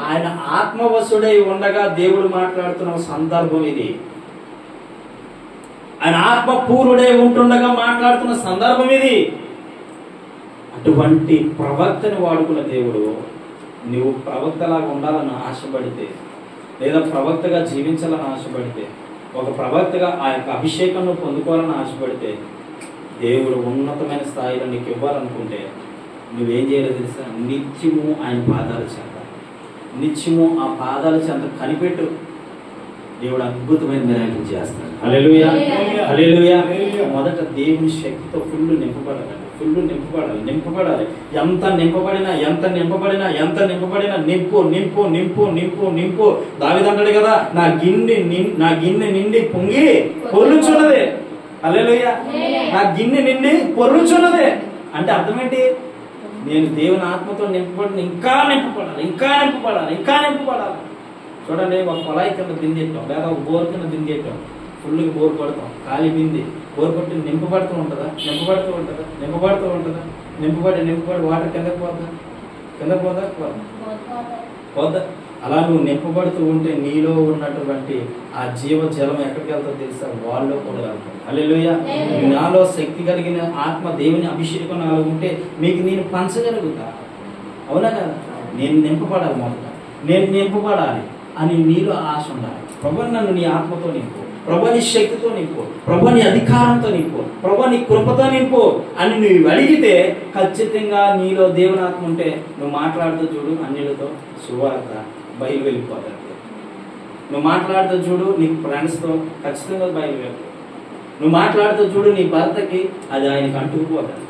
ఆయన ఆత్మవశుడై ఉండగా దేవుడు మాట్లాడుతున్న సందర్భం ఇది. ఆయన ఆత్మపూర్ణుడై ఉంటుండగా మాట్లాడుతున్న సందర్భం ఇది. అటువంటి ప్రవక్తని వాడుకున్న దేవుడు, నువ్వు ప్రవక్తలాగా ఉండాలని ఆశపడితే, లేదా ప్రవక్తగా జీవించాలని ఆశపడితే, ఒక ప్రవక్తగా ఆ యొక్క అభిషేకంను పొందుకోవాలని ఆశపడితే, దేవుడు ఉన్నతమైన స్థాయిలో నీకు ఇవ్వాలనుకుంటే నువ్వేం చేయాలో తెలుసా, నిత్యము ఆయన పాదాల చెంత, నిత్యము ఆ పాదాల చెంత కనిపెట్టు. దేవుడు అద్భుతమైన మిరాకిల్ చేస్తాడు. హల్లెలూయా, హల్లెలూయా. మొదట దేవుని శక్తితో ఫుల్ నింపబడాలి, ఫుల్ నింపబడాలి. ఎంత నింపబడినా నింపు నింపు నింపు నింపు నింపు. దావీదంటాడు కదా, నా గిన్నె నిండి పొంగి పొర్లుచున్నదే. హల్లెలూయా, నా గిన్నె నిండి పొర్లుచున్నదే అంటే అర్థం ఏంటి? నేను దేవుని ఆత్మతో నింపబడిన, ఇంకా నింపబడాలి. చూడండి, ఒక కొలాయి కింద బిందెట్టాం, లేదా ఒక బోర్ కింద బిందెట్టాం, ఫుల్గా బోర్ పడతాం, ఖాళీ బింది బోర్ పట్టి నింపబడుతూ ఉంటుందా? నింపబడి వాటర్ కిందకు పోదా? అలా నువ్వు నింపబడుతూ ఉంటే నీలో ఉన్నటువంటి ఆ జీవ జలం ఎక్కడికి వెళ్తుందో తెలుసా? వాళ్ళలో కూడా వెళ్తాం. హల్లెలూయా. నాలో శక్తి కలిగిన ఆత్మ దేవుని అభిషేకం నాలో ఉంటే మీకు నేను పంచగలుగుతా. అవునా కదా? నేను నింపబడాలి, మొదట నేను నింపబడాలి అని నీలో ఆశ ఉండాలి. ప్రభు నన్ను నీ ఆత్మతో నింపు, ప్రభు నీ శక్తితో నింపు, ప్రభు నీ అధికారంతో నింపు, ప్రభు నీ కృపతో నింపు అని నువ్వు అడిగితే ఖచ్చితంగా నీలో దేవుని ఆత్మ ఉంటే నువ్వు మాట్లాడుతూ చూడు, అన్యులతో సువార్త బయలు వెళ్ళిపోతాడు. నువ్వు మాట్లాడుతూ చూడు, నీ ఫ్రెండ్స్తో ఖచ్చితంగా బయలు వెళ్ళిపో. నువ్వు మాట్లాడుతూ చూడు, నీ భర్తకి అది ఆయనకు అంటుకుపోతాడు.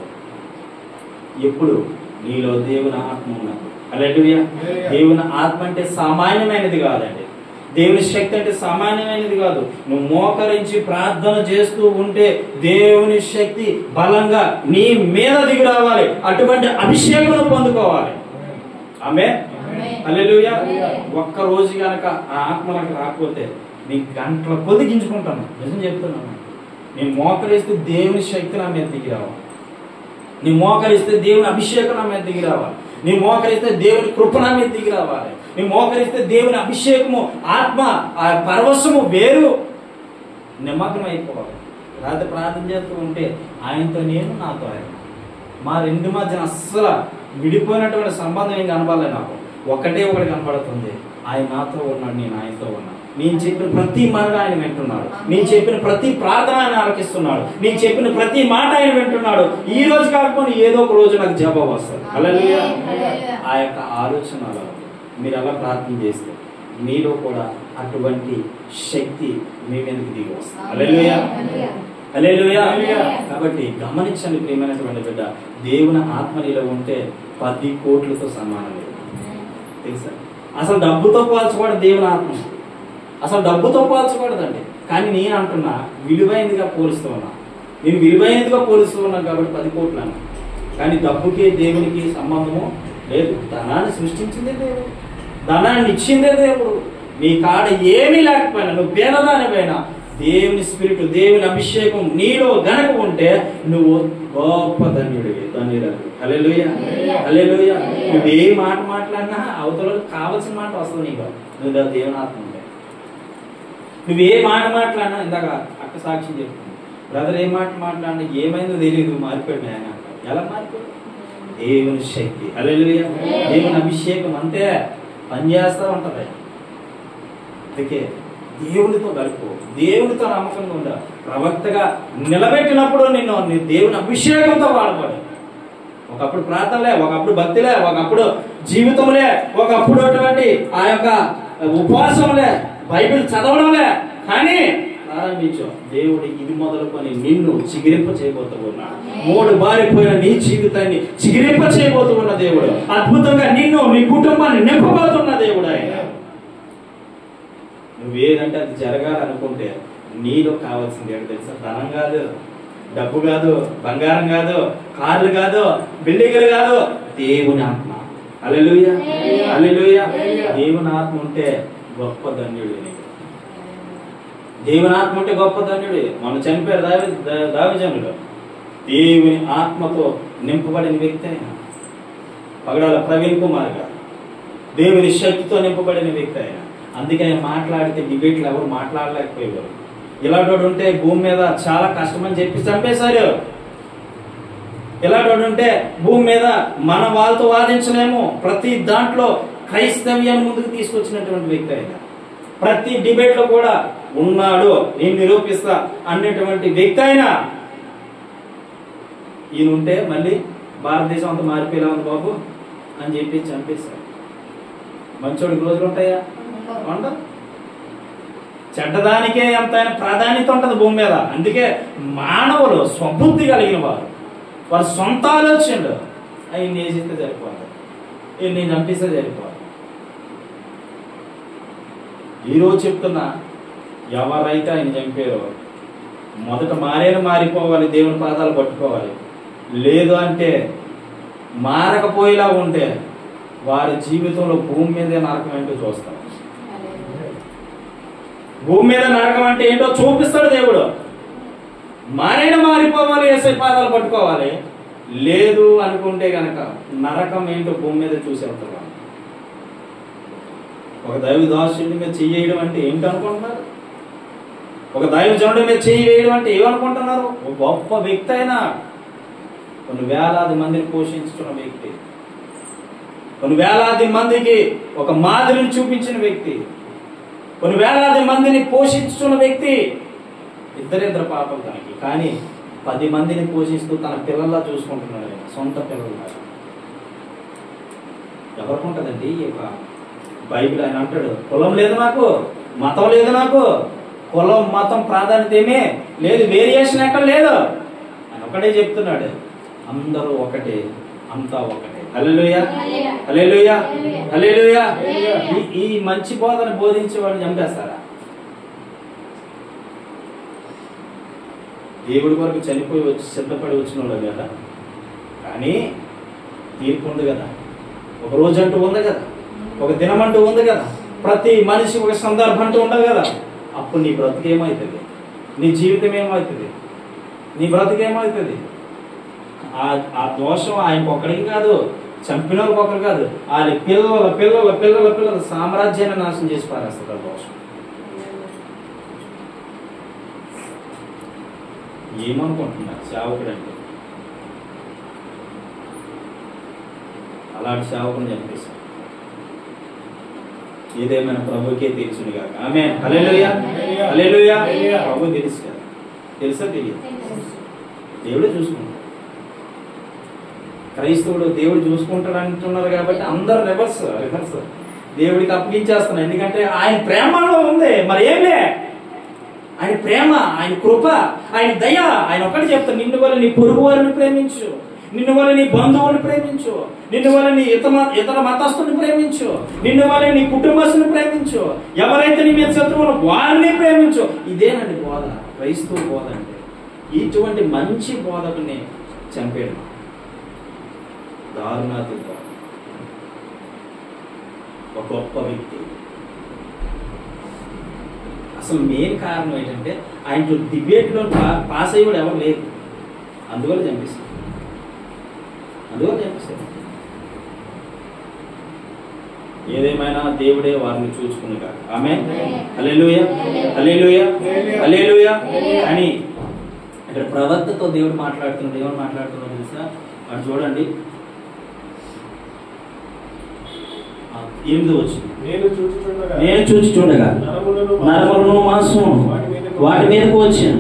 ఎప్పుడు నీలో దేవుని ఆత్మ ఉన్నప్పుడు. హల్లెలూయా. దేవుని ఆత్మ అంటే సామాన్యమైనది కాదండి. దేవుని శక్తి అంటే సామాన్యమైనది కాదు. నువ్వు మోకరించి ప్రార్థన చేస్తూ ఉంటే దేవుని శక్తి బలంగా నీ మీద దిగి రావాలి. అటువంటి అభిషేకం పొందుకోవాలి. ఆమేన్, హల్లెలూయా. ఒక్క రోజు కనుక ఆ ఆత్మ నాకు రాకపోతే నీ గంటల కొద్ది గింజుకుంటాను. నిజం చెప్తున్నాను. నేను మోకరిస్తే దేవుని శక్తి నా మీద దిగి రావాలి. నీ మోకరిస్తే దేవుని అభిషేకం నా మీద దిగి రావాలి. నీ మోకరిస్తే దేవుని కృప నా మీద దిగి రావాలి. నీ మోకరిస్తే దేవుని అభిషేకము, ఆత్మ, ఆ పరవశము వేరు నిమగ్నం అయిపోవాలి. రాత్రి ప్రార్థన చేస్తూ ఉంటే ఆయనతో నేను, నాతో ఆయన, మా రెండు మధ్యన అస్సలు విడిపోయినటువంటి సంబంధం ఏం కనపడలే. నాకు ఒకటి కనపడుతుంది, ఆయన నాతో ఉన్నాడు, నేను ఆయనతో ఉన్నాను. నేను చెప్పిన ప్రతి మాట ఆయన వింటున్నాడు. నేను చెప్పిన ప్రతి ప్రార్థన ఆయన ఆలకిస్తున్నాడు. నేను చెప్పిన ప్రతి మాట ఆయన వింటున్నాడు. ఈ రోజు కాకపోతే ఏదో ఒక రోజు నాకు జవాబు వస్తుంది. హల్లెలూయా. ఆ యొక్క ఆలోచనలో మీరు అలా ప్రార్థన చేస్తే మీలో కూడా అటువంటి శక్తి మీ మీదకి దిగి వస్తుంది. హల్లెలూయా, హల్లెలూయా. కాబట్టి గమనించండి ప్రియమైనటువంటి బిడ్డ, దేవుని ఆత్మ నీలో ఉంటే 10 కోట్లతో సమానం. తెలుసా? అసలు డబ్బుతో పోల్చకూడదు దేవుని ఆత్మ, అసలు డబ్బుతో పోల్చకూడదండి. కానీ నేను అంటున్నా, విలువైనదిగా పోలుస్తూ ఉన్నా. నేను విలువైనదిగా పోలుస్తూ ఉన్నాను కాబట్టి 10 కోట్లను. కానీ డబ్బుకి దేవునికి సంబంధము లేదు. ధనాన్ని సృష్టించిందే దేవుడు, ధనాన్ని ఇచ్చిందే దేవుడు. నీ కాడ ఏమీ లేకపోయినా, నువ్వు పేదదానిపైనా దేవుని స్పిరిట్, దేవుని అభిషేకం నీలో గనక ఉంటే నువ్వు గొప్ప ధన్యుడివి, ధన్యురాలు. హల్లెలూయా, హల్లెలూయా. నువ్వు ఏ మాట మాట్లాడినా అవతలకు కావలసిన మాట వస్తుంది నీకు. నువ్వు దేవుని ఆత్మ ఉంటే నువ్వు ఏ మాట మాట్లాడినా, ఇందాక అక్క సాక్ష్యం చెప్తుంది, బ్రదర్ ఏ మాట మాట్లాడినా ఏమైందో తెలియదు, మారిపోయాడు ఆయన. ఎలా మారిపోయాడు? దేవుని శక్తి. హల్లెలూయా. దేవుని అభిషేకం అంతే పనిచేస్తూ ఉంటది. అందుకే దేవునితో గడుపు, దేవునితో నమ్మకంగా ఉండాలి. ప్రవక్తగా నిలబెట్టినప్పుడు నిన్ను దేవుని అభిషేకంతో వాడబడి ఒకప్పుడు ప్రార్థనలే, ఒకప్పుడు భక్తిలే, ఒకప్పుడు జీవితంలే, ఒకప్పుడు అటువంటి ఆ యొక్క ఉపవాసంలే, బైబిల్ చదవడంలే. కానీ ప్రారంభించు, దేవుడు ఇది మొదలుకొని నిన్ను చిగిరింప చేయబోతూ ఉన్నాడు. 3 బారిపోయిన నీ జీవితాన్ని చిగిరింప చేయబోతూ ఉన్న దేవుడు, అద్భుతంగా నిన్ను నీ కుటుంబాన్ని నింపబోతున్న దేవుడు ఆయన. నువ్వేదంటే అది జరగాలనుకుంటే నీలో కావాల్సింది ఏంటో తెలుసా? ధనం కాదు, డబ్బు కాదు, బంగారం కాదు, కార్లు కాదు, బిల్డింగ్లు కాదు, దేవుని ఆత్మ. హల్లెలూయా, హల్లెలూయా. దేవుని ఆత్మ ఉంటే గొప్ప ధన్యుడు. దేవుని ఆత్మ ఉంటే గొప్ప ధన్యుడు. మనం చనిపోయారు దావీదులు. దేవుని ఆత్మతో నింపబడిన వ్యక్తి ఆయన. పగడాల ప్రవీణ్ కుమార్ గారు దేవుని శక్తితో నింపబడిన వ్యక్తి ఆయన. అందుకే ఆయన మాట్లాడితే డిబేట్లు ఎవరు మాట్లాడలేకపోయేవారు. ఇలాంటి ఉంటే భూమి మీద చాలా కష్టమని చెప్పి చంపేశారు. ఇలాంటి ఉంటే భూమి మీద మన వాళ్ళతో వాదించలేము. ప్రతి దాంట్లో క్రైస్తవ్యాన్ని ముందుకు తీసుకొచ్చినటువంటి వ్యక్తి ఆయన. ప్రతి డిబేట్ లో కూడా ఉన్నాడు, నేను నిరూపిస్తా అన్నటువంటి వ్యక్తి ఆయన. ఈయన ఉంటే మళ్ళీ భారతదేశం అంతా మారిపోయేలా ఉంది బాబు అని చెప్పి చంపేశారు. మంచోడికి రోజులు ఉంటాయా? ఉండదు. చెడ్డదానికే ఎంతైనా ప్రాధాన్యత ఉంటుంది భూమి మీద. అందుకే మానవులు స్వబుద్ధి కలిగిన వారు, వారి సొంత ఆలోచనలు అవి నేసిస్తే సరిపోవాలి, నేను చంపిస్తే సరిపోవాలి. ఈరోజు చెప్తున్నా, ఎవరైతే ఆయన చంపారో మొదట మారిపోవాలి, దేవుని పాదాలు పట్టుకోవాలి. లేదు అంటే మారకపోయేలా ఉంటే వారి జీవితంలో భూమి మీదే నరకం ఏంటో చూస్తాం. భూమి మీద నరకం అంటే ఏంటో చూపిస్తాడు దేవుడు. మారిపోవాలి, యేసయ్య పాదాలు పట్టుకోవాలి. లేదు అనుకుంటే గనక నరకం ఏంటో భూమి మీద చూసేస్తారు. ఒక దైవదాసుడి మీద చెయ్యడం అంటే ఏంటి అనుకుంటున్నారు? ఒక దైవజనుడి మీద చెయ్యి వేయడం అంటే ఏమనుకుంటున్నారు? ఒక గొప్ప వ్యక్తి అయినా, కొన్ని వేలాది మందిని పోషించుతున్న వ్యక్తి, కొన్ని వేలాది మందికి ఒక మాదిరిని చూపించిన వ్యక్తి, కొన్ని వేలాది మందిని పోషించుతున్న వ్యక్తి. ఇద్దరిద్దరు పాపం తనకి, కానీ 10 మందిని పోషిస్తూ తన పిల్లల్లా చూసుకుంటున్నాడు ఆయన, సొంత పిల్లల్లా. ఎవరికి ఉంటుందండి ఈ యొక్క బైబిల్? ఆయన అంటాడు, కులం లేదు నాకు, మతం లేదు నాకు, కులం మతం ప్రాధాన్యత ఏమీ లేదు, వేరియేషన్ ఎక్కడ లేదు. ఆయన ఒకటే చెప్తున్నాడు, అందరూ ఒకటే, అంతా ఒకటే. హల్లెలూయా, హల్లెలూయా, హల్లెలూయా. ఈ మంచి బోధన బోధించేవాడిని చంపేస్తారా? దేవుడి కొరకు చనిపోయి వచ్చి సిద్ధపడి వచ్చిన వాళ్ళు కదా. కానీ తీర్పు ఉంది కదా, ఒక రోజు అంటూ ఉంది కదా, ఒక దినం అంటూ ఉంది కదా, ప్రతి మనిషి ఒక సందర్భం అంటూ ఉండదు కదా. అప్పుడు నీ బ్రతుకు ఏమవుతుంది? నీ జీవితం ఏమవుతుంది? నీ బ్రతుకు ఏమవుతుంది? ఆ దోషం ఆయనకు ఒక్కడికి కాదు, చంపిన వాళ్ళకి ఒకరు కాదు, ఆయన పిల్లల పిల్లల పిల్లల పిల్లల సామ్రాజ్యాన్ని నాశనం చేసి పారేస్తుంది ఆ దోషం. ఏమనుకుంటున్నారు సేవకుడు అంటే? అలాంటి సేవకుని చంపేశారు. ఏదేమైనా ప్రభుకే తెలుసును కాక. ఆమేన్, హల్లెలూయా, హల్లెలూయా. ప్రభు తెలుసు కదా, తెలుసా తెలియదు? దేవుడే చూసుకుంటాడు. క్రైస్తవుడు దేవుడు చూసుకుంటాడు అంటున్నారు కాబట్టి అందరు రివర్స్ దేవుడికి అప్పగించేస్తున్నారు. ఎందుకంటే ఆయన ప్రేమలో ఉంది, మరి ఏమే ఆయన ప్రేమ, ఆయన కృప, ఆయన దయ. ఆయన ఒకటి చెప్తాడు, నిన్ను వల్ల నీ పొరుగు వారిని ప్రేమించు, నిన్ను వల్ల నీ బంధువుని ప్రేమించు, నిన్ను వల్ల నీ ఇతర మతస్థుని ప్రేమించు, నిన్ను వల్ల నీ కుటుంబస్తుని ప్రేమించు, ఎవరైతే నీ మీద శత్రువులు వారిని ప్రేమించు. ఇదేనండి బోధ, క్రైస్తవ బోధ అంటే. ఇటువంటి మంచి బోధకుని చంపేయడం దారుణాతిగా. ఒక గొప్ప వ్యక్తి. అసలు మెయిన్ కారణం ఏంటంటే ఆయన డిబేట్లో పాస్ అయ్యేవాడు ఎవరు లేదు, అందువల్ల చంపేశారు. ఏదేమైనా దేవుడే వారిని చూసుకున్నాగా. ఆమేన్, హల్లెలూయా, హల్లెలూయా, హల్లెలూయా. అని ఇక్కడ ప్రవక్తతో దేవుడు మాట్లాడుతున్నాడు. ఏమని మాట్లాడుతున్నాడు తెలుసా? అది చూడండి, 8వ వచనం. నేను చూచుచుండగా నరములను మాంసమును వాటి మీదకు వచ్చాను,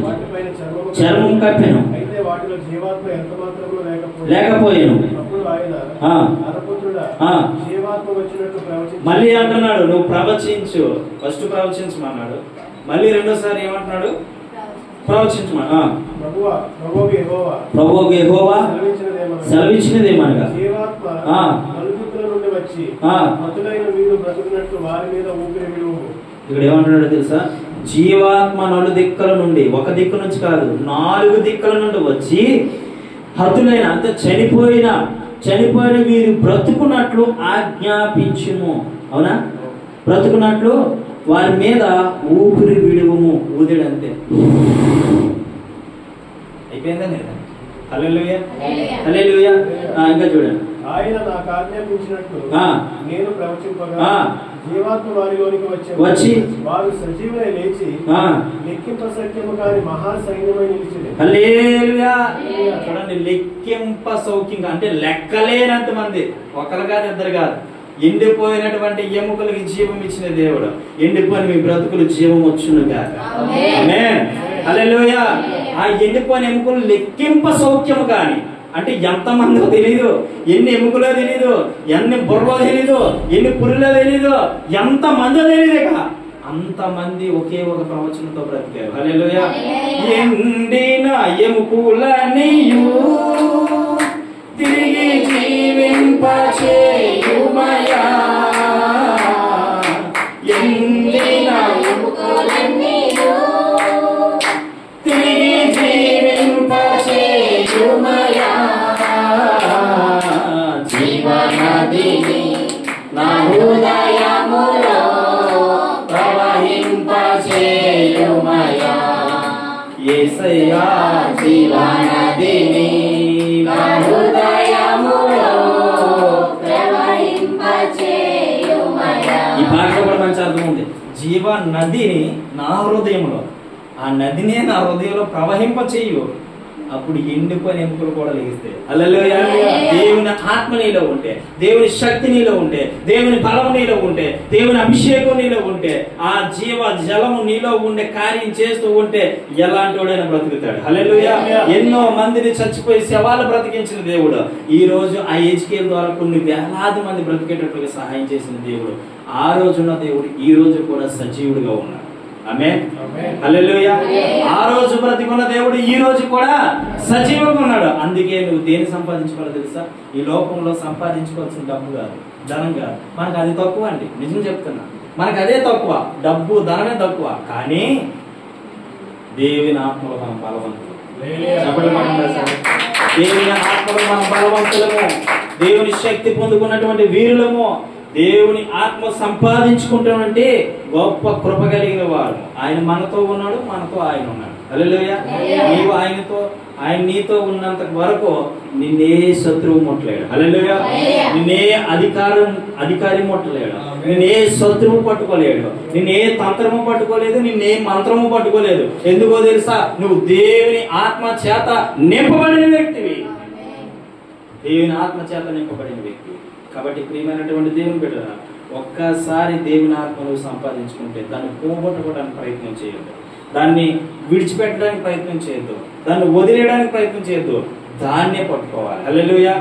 చర్మం కప్పెను, లేకపోయాను. ఆయన నరపుత్రుడా, జీవాత్మ వచ్చినట్టు ప్రవచించు. మళ్ళీ అంటున్నాడు నువ్వు ప్రవచించు. ఫస్ట్ ప్రవచించమన్నాడు, మళ్ళీ రెండోసారి ఏమంటున్నాడు? ప్రవచించమన్నా. ప్రభువు యెహోవా సెలవిచ్చినదేమనగా జీవాత్మ నలుదిక్కుల నుండి వచ్చి మృతులైన వీరు బ్రతుకున్నట్లు వారి మీద ఊపిరి విడువు. ఇక్కడ ఏమంటున్నాడు తెలుసా? జీవాత్మ నలుదిక్కుల నుండి, ఒక దిక్కు నుంచి కాదు 4 దిక్కుల నుండి వచ్చి హతులైన అంటే చనిపోయిన వీరు బ్రతుకున్నట్లు ఆజ్ఞాపించుము. అవునా? బ్రతుకున్నట్లు వారి మీద ఊపిరి విడువము. ఊదిడంతే అయిపోయిందా లేదా? హల్లెలూయా హల్లెలూయా. ఇంకా చూడండి, ఆయన నాకు ఆజ్ఞాపించినట్లు నేను ప్రవచింపగా జీవాత్మ వారిలోనికి వచ్చి వారు సజీవులై లేచి లెక్కింప సఖ్యము కాని మహా సైన్యమై నిలిచింది. హల్లెలూయా. చూడండి, లెక్కింప సౌఖ్యంగా అంటే లెక్కలేనంత మంది, ఒకరు కాదు ఇద్దరు కాదు. ఎండిపోయినటువంటి ఎముకలకి జీవం ఇచ్చిన దేవుడు, ఎండిపోయిన మీ బ్రతుకులు జీవం వచ్చును గాక. ఆమేన్ హల్లెలూయా. ఆ ఎండిపోయిన ఎముకలు లెక్కింప సౌఖ్యము కాని అంటే ఎంతమందో తెలీదు, ఎన్ని ఎముకలో తెలీదు, ఎన్ని బుర్రలో తెలీదు, ఎన్ని పురిలో తెలీదు, ఎంతమందో తెలియదు. అంతమంది ఒకే ఒక ప్రవచనంతో బ్రతికారు. హల్లెలూయా. ఎండిన ఎముకలనియు తిరిగి జీవింపచేయుమయా, ఎండిన ఎముకలనియు తిరిగి జీవింపచేయుమయా, జీవనదిని నా హృదయములో ప్రవహింపచేయుమయా, యేసయ్యా జీవనదిని నా హృదయములో ప్రవహింపచేయుమయా. ఈ పాటలో కూడా మంచి అర్థం ఉంది. జీవ నదిని నా హృదయంలో, ఆ నదినే నా హృదయంలో ప్రవహింపచేయు, అప్పుడు ఎండిపోయిన ఎముకలు కూడా లెగిస్తాయి. హల్లెలూయా. దేవుని ఆత్మ నీలో ఉంటే, దేవుని శక్తి నీలో ఉంటే, దేవుని బలం నీలో ఉంటే, దేవుని అభిషేకం నీలో ఉంటే, ఆ జీవ జలము నీలో ఉండే కార్యం చేస్తూ ఉంటే ఎలాంటి వాడైనా బ్రతుకుతాడు. హల్లెలూయా. ఎన్నో మందిని చచ్చిపోయి శవాలు బ్రతికించిన దేవుడు ఈ రోజు ఆ హెజ్కేలు ద్వారా కొన్ని వేలాది మంది బ్రతికేటట్లుగా సహాయం చేసిన దేవుడు, ఆ రోజున్న దేవుడు ఈ రోజు కూడా సజీవుడిగా ఉన్నాడు. ఆమేన్ హల్లెలూయా. ఆ రోజు బ్రతికున్న దేవుడు ఈ రోజు కూడా సజీవంగా ఉన్నాడు. అందుకే నువ్వు దేని సంపాదించుకోవాలో తెలుసా? ఈ లోకంలో సంపాదించుకోవాల్సిన డబ్బు కాదు, ధనం కాదు. మనకు అది తక్కువ అండి, నిజం చెప్తున్నా. మనకు అదే తక్కువ, డబ్బు ధనమే తక్కువ. కానీ దేవుని ఆత్మలో మనం బలవంతులు. దేవుని ఆత్మలో మనం బలవంతులము, దేవుని శక్తి పొందుకున్నటువంటి వీరులము, దేవుని ఆత్మ సంపాదించుకుంటామంటే గొప్ప కృప కలిగిన వారు. ఆయన మనతో ఉన్నాడు, మనతో ఆయన ఉన్నాడు. హల్లెలూయా. నీవు ఆయన నీతో ఉన్నంత వరకు నిన్నే శత్రువు ముట్టలేడు. హల్లెలూయా. నిన్నే అధికారి ముట్టలేడు, నిన్నే శత్రువు పట్టుకోలేడు, నిన్నే తంత్రము పట్టుకోలేదు, నిన్నే మంత్రము పట్టుకోలేదు. ఎందుకో తెలుసా? నువ్వు దేవుని ఆత్మ చేత నింపబడిన వ్యక్తివి. దేవుని ఆత్మ చేత నింపబడిన వ్యక్తి. కాబట్టి ప్రియమైనటువంటి దేవుని బిడ్డలారా, ఒక్కసారి దేవుని ఆత్మను సంపాదించుకుంటే దాన్ని పోగొట్టుకోవడానికి ప్రయత్నం చేయొద్దు, దాన్ని విడిచిపెట్టడానికి ప్రయత్నం చేయొద్దు, దాన్ని వదిలేయడానికి ప్రయత్నం చేయొద్దు, దాన్నే పట్టుకోవాలి. హల్లెలూయా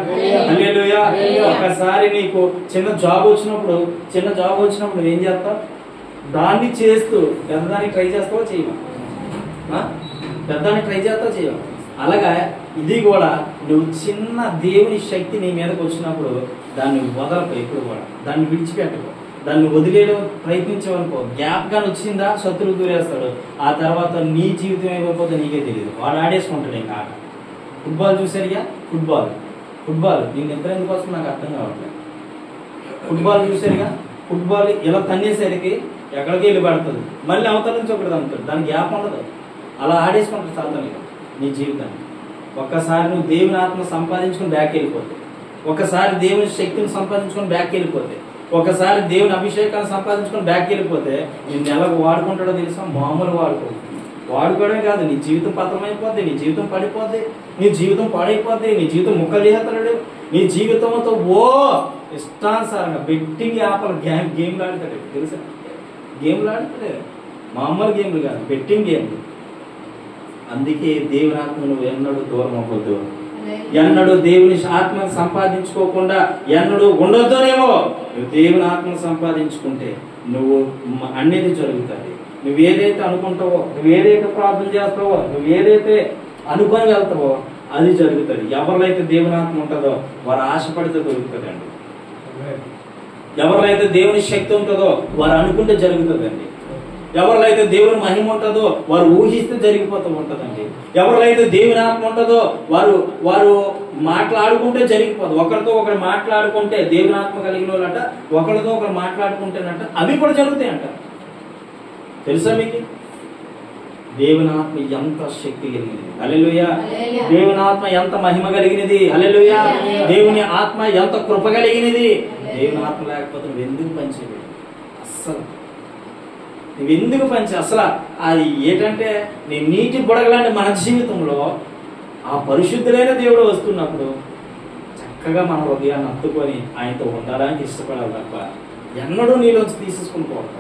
హల్లెలూయా. ఒకసారి నీకు చిన్న జాబ్ వచ్చినప్పుడు ఏం చేస్తావు? దాన్ని చేస్తూ పెద్దదానికి ట్రై చేస్తావో చేయవా? పెద్దదానికి ట్రై చేస్తావో చేయవా? అలాగా ఇది కూడా నువ్వు చిన్న దేవుని శక్తి నీ మీదకి వచ్చినప్పుడు దాన్ని వదలకు, ఎప్పుడు కూడా దాన్ని విడిచిపెట్టకు. దాన్ని వదిలేయడం ప్రయత్నించావనుకో, గ్యాప్ గాని వచ్చిందా శత్రువు దూరేస్తాడు. ఆ తర్వాత నీ జీవితం ఏమైపోతే నీకే తెలియదు, వాడు ఆడేసుకుంటాడు. ఇంకా ఆట ఫుట్బాల్ చూసారుగా, ఫుట్బాల్ దీన్ని ఎంత ఎందుకు వస్తుంది నాకు అర్థం కావట్లేదు. ఫుట్బాల్ చూసారుగా, ఫుట్బాల్ ఇలా తన్నేసరికి ఎక్కడికి వెళ్ళి పడుతుంది, మళ్ళీ అవతల నుంచి ఒకటి తగ్గుతుంది, దానికి గ్యాప్ ఉండదు. అలా ఆడేసుకుంటాడు సాధనగా నీ జీవితాన్ని. ఒక్కసారి నువ్వు దేవుని ఆత్మ సంపాదించుకుని బ్యాక్ వెళ్ళిపోతే, ఒకసారి దేవుని శక్తిని సంపాదించుకొని బ్యాక్ వెళ్ళిపోతే, ఒకసారి దేవుని అభిషేకాన్ని సంపాదించుకొని బ్యాక్ వెళ్ళిపోతే నిన్ను ఎలాగ వాడుకుంటాడో తెలుసా? మామూలు వాడుకోవడమే కాదు, నీ జీవితం పతనమైపోద్ది, నీ జీవితం పడిపోద్ది, నీ జీవితం పాడైపోద్ది, నీ జీవితం ముక్కలు చేస్తాడు. నీ జీవితంతో ఇష్టానుసారంగా బెట్టింగ్ యాప్లు గేమ్లు ఆడతాడు. తెలుసా? గేమ్లు ఆడతాడు, మామూలు గేమ్లు కాదు, బెట్టింగ్ గేమ్లు. అందుకే దేవుని ఆత్మ నువ్వు ఎన్నడూ దూరం అవ్వద్దు. ఎన్నడూ దేవుని ఆత్మను సంపాదించుకోకుండా ఎన్నడూ ఉండొద్దనేమో. నువ్వు దేవుని ఆత్మను సంపాదించుకుంటే నువ్వు అన్నిటి జరుగుతుంది. నువ్వు ఏదైతే అనుకుంటావో, నువ్వు ఏదైతే ప్రార్థన చేస్తావో, నువ్వు ఏదైతే అనుకొని వెళ్తావో అది జరుగుతుంది. ఎవరినైతే దేవుని ఆత్మ ఉంటుందో వారు ఆశపడితే దొరుకుతుందండి. ఎవరినైతే దేవుని శక్తి ఉంటుందో వారు అనుకుంటే జరుగుతుందండి. ఎవరినైతే దేవుని మహిమ ఉంటుందో వారు ఊహిస్తే జరిగిపోతూ ఉంటుందండి. ఎవరినైతే దేవుని ఆత్మ ఉంటుందో వారు వారు మాట్లాడుకుంటే జరిగిపోదు. ఒకరితో ఒకరు మాట్లాడుకుంటే దేవుని ఆత్మ కలిగిన వాళ్ళంట ఒకరితో ఒకరు మాట్లాడుకుంటేనంట అవి కూడా జరుగుతాయంట. తెలుసా మీకు? దేవుని ఆత్మ ఎంత శక్తి కలిగినది. హల్లెలూయా. దేవుని ఆత్మ ఎంత మహిమ కలిగినది. హల్లెలూయా. దేవుని ఆత్మ ఎంత కృప కలిగినది. దేవుని ఆత్మ లేకపోతే నువ్వు ఎందుకు పనిచేయవు? అస్సలు నువ్వు ఎందుకు పనిచే అసలు అది ఏంటంటే నీ నీటి బుడగలాంటి మన జీవితంలో ఆ పరిశుద్ధులైన దేవుడు వస్తున్నప్పుడు చక్కగా మన హృదయాన్ని హత్తుకొని ఆయనతో ఉండడానికి ఇష్టపడాలి తప్ప ఎన్నడూ నీలోంచి తీసేసుకుని పోతావు.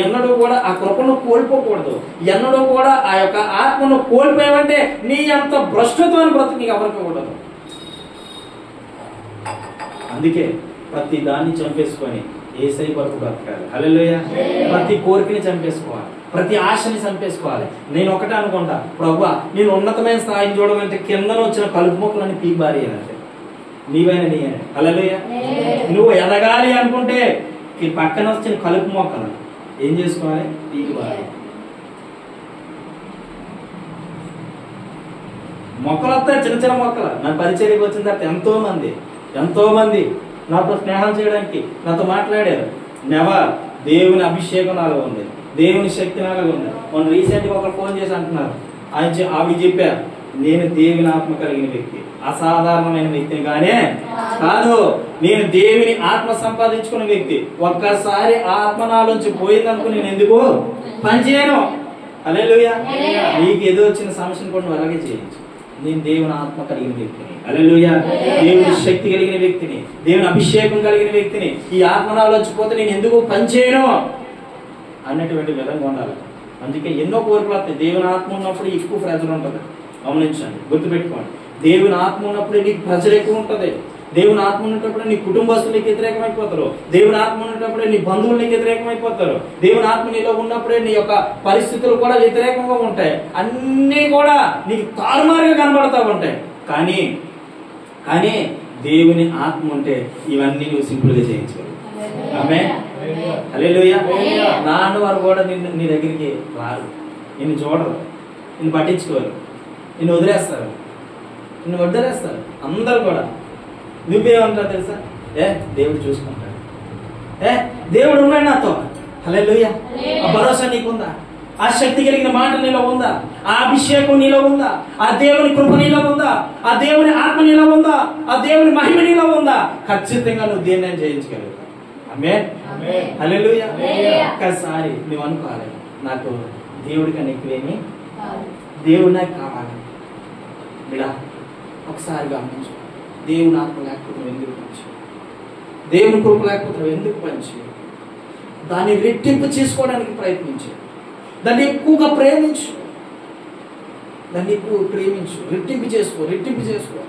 ఎన్నడూ కూడా ఆ కృపను కోల్పోకూడదు. ఎన్నడూ కూడా ఆ యొక్క ఆత్మను కోల్పోయావంటే నీ అంత భ్రష్టత్వాన్ని బ్రతుకు నీకు ఎవరికి కూడదు. అందుకే ప్రతి దాన్ని చంపేసుకొని యేసయ్య కొరకు బ్రతకాలి. హల్లెలూయా. ప్రతి కోరికని చంపేసుకోవాలి, ప్రతి ఆశని చంపేసుకోవాలి. నేను ఒకటే అనుకుంటా, ప్రభువా నేను ఉన్నతమైన స్థాయిని చూడమంటే కింద వచ్చిన కలుపు మొక్కలని పీకి బారేయాలంటే నీవైనా నీ. హల్లెలూయా. నువ్వు ఎదగాలి అనుకుంటే ఈ పక్కన వచ్చిన కలుపు మొక్కలు ఏం చేసుకోవాలి? పీకి బారేయాలి. మొక్కలు వస్తాయి, చిన్న చిన్న మొక్కలు. నా పరిచర్యకు వచ్చిన తర్వాత ఎంతో మంది నాతో స్నేహం చేయడానికి నాతో మాట్లాడారు. దేవుని అభిషేకం నాలో ఉంది, దేవుని శక్తి నాలో ఉంది. మొన్న రీసెంట్గా ఒకరు ఫోన్ చేసి అంటున్నారు, ఆవిడ చెప్పారు నేను దేవుని ఆత్మ కలిగిన వ్యక్తి, అసాధారణమైన వ్యక్తిని కానీ కాదు, నేను దేవుని ఆత్మ సంపాదించుకున్న వ్యక్తి. ఒక్కసారి ఆత్మ నాలోంచి పోయిందనుకో నేను ఎందుకు పనిచేయను. హల్లెలూయా. నీకు ఏదో వచ్చిన సమస్యను కూడా నువ్వు అలాగే చేయొచ్చు. నేను దేవుని ఆత్మ కలిగిన వ్యక్తిని, హల్లెలూయా, దేవుని శక్తి కలిగిన వ్యక్తిని, దేవుని అభిషేకం కలిగిన వ్యక్తిని. ఈ ఆత్మ నాలోంచి పోతే నేను ఎందుకు పనిచేయను అన్నటువంటి విధంగా ఉండాలి. అందుకే ఎన్నో కోరికలు వస్తాయి. దేవుని ఆత్మ ఉన్నప్పుడు ఎక్కువ ప్రెజర్ ఉంటుంది. గమనించండి, గుర్తుపెట్టుకోండి. దేవుని ఆత్మ ఉన్నప్పుడే నీకు ప్రెజర్ ఎక్కువ ఉంటుంది. దేవుని ఆత్మ ఉన్నప్పుడే నీ కుటుంబస్తులకు వ్యతిరేకమైపోతారు. దేవుని ఆత్మ ఉన్నప్పుడే నీ బంధువులకు వ్యతిరేకమైపోతారు. దేవుని ఆత్మ నీలో ఉన్నప్పుడే నీ యొక్క పరిస్థితులు కూడా వ్యతిరేకంగా ఉంటాయి. అన్నీ కూడా నీకు తారుమారుగా కనబడతా ఉంటాయి. కానీ దేవుని ఆత్మ ఉంటే ఇవన్నీ నువ్వు సింపుల్ గా చేయించగలవు. ఆమేన్. హల్లెలూయా. నాన్న వారు కూడా నీ దగ్గరికి రారు, నిన్ను చూడరు, నిన్ను పట్టించుకోరు, నిన్ను వదిలేస్తారు. అందరు కూడా నువ్వేమంటారు తెలుసా? దేవుడు చూసుకుంటాడు, దేవుడు ఉన్నాడు నాతో. హల్లెలూయా. ఆ భరోసా నీకుందా? ఆ శక్తి కలిగిన మాట నీలో ఉందా? ఆ అభిషేకం నీలో ఉందా? ఆ దేవుని కృప నీలో ఉందా? ఆ దేవుని ఆత్మ నీలో ఉందా? ఆ దేవుని మహిమ నీలో ఉందా? ఖచ్చితంగా నువ్వు దేన్ని జయించగలుగుతావు. ఆమేన్. హల్లెలూయా. ఒక్కసారి నువ్వు అనుకోవాలి, నాకు దేవుడి కన్నా ఎక్కువేమి దేవుడు నాకు కావాలి. బిడా ఒకసారి గమనించు, దేవుని ఆత్మ లేకపోతే నువ్వు ఎందుకు పంచు? దేవుని కృప లేకపోతే నువ్వు ఎందుకు పంచు? దాన్ని రెట్టింపు చేసుకోవడానికి ప్రయత్నించు. దాన్ని ఎక్కువగా ప్రేమించు, రెట్టింపు చేసుకో.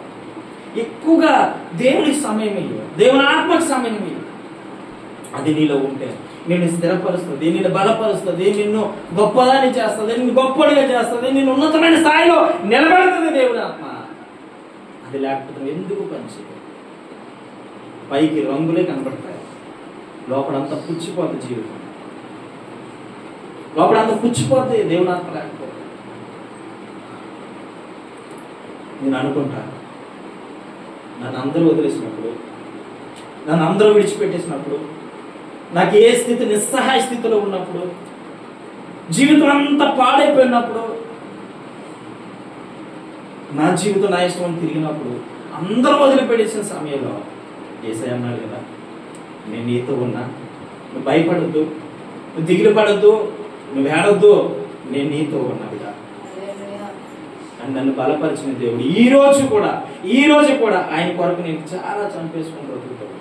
ఎక్కువగా దేవునికి సమయం ఇవ్వు, దేవుని ఆత్మకు సమయం ఇవ్వు. అది నీలో ఉంటే నిన్ను స్థిరపరుస్తుంది, నిన్ను బలపరుస్తుంది, నిన్ను గొప్పదాన్ని చేస్తుంది, నిన్ను గొప్పడిగా చేస్తుంది, నిన్ను ఉన్నతమైన స్థాయిలో నిలబెడుతుంది దేవుని ఆత్మ. అది లేకపోతే నువ్వు ఎందుకు పనిచేయవు? పైకి రంగులే కనబడతాయి, లోపలంతా పుచ్చిపోతుంది. జీవితం లోపలంతా పుచ్చిపోతే దేవుని ఆత్మ లేకపోతే. నేను అనుకుంటా, నన్ను అందరూ వదిలేసినప్పుడు, నన్ను అందరూ విడిచిపెట్టేసినప్పుడు, నాకు ఏ స్థితి నిస్సహాయ స్థితిలో ఉన్నప్పుడు, జీవితం అంతా పాడైపోయినప్పుడు, నా జీవితం నా ఇష్టం తిరిగినప్పుడు, అందరూ వదిలిపెట్టేసిన సమయంలో యేసయ్య అన్నాడు కదా, నేను నీతో ఉన్నా, నువ్వు భయపడద్దు, నువ్వు దిగులు పడద్దు, నువ్వు ఏడొద్దు, నేను నీతో ఉన్నా కదా అని నన్ను బలపరిచిన దేవుడు ఈ రోజు కూడా ఆయన కొరకు నేను చాలా చంపేసుకుని బ్రతుకుతాను.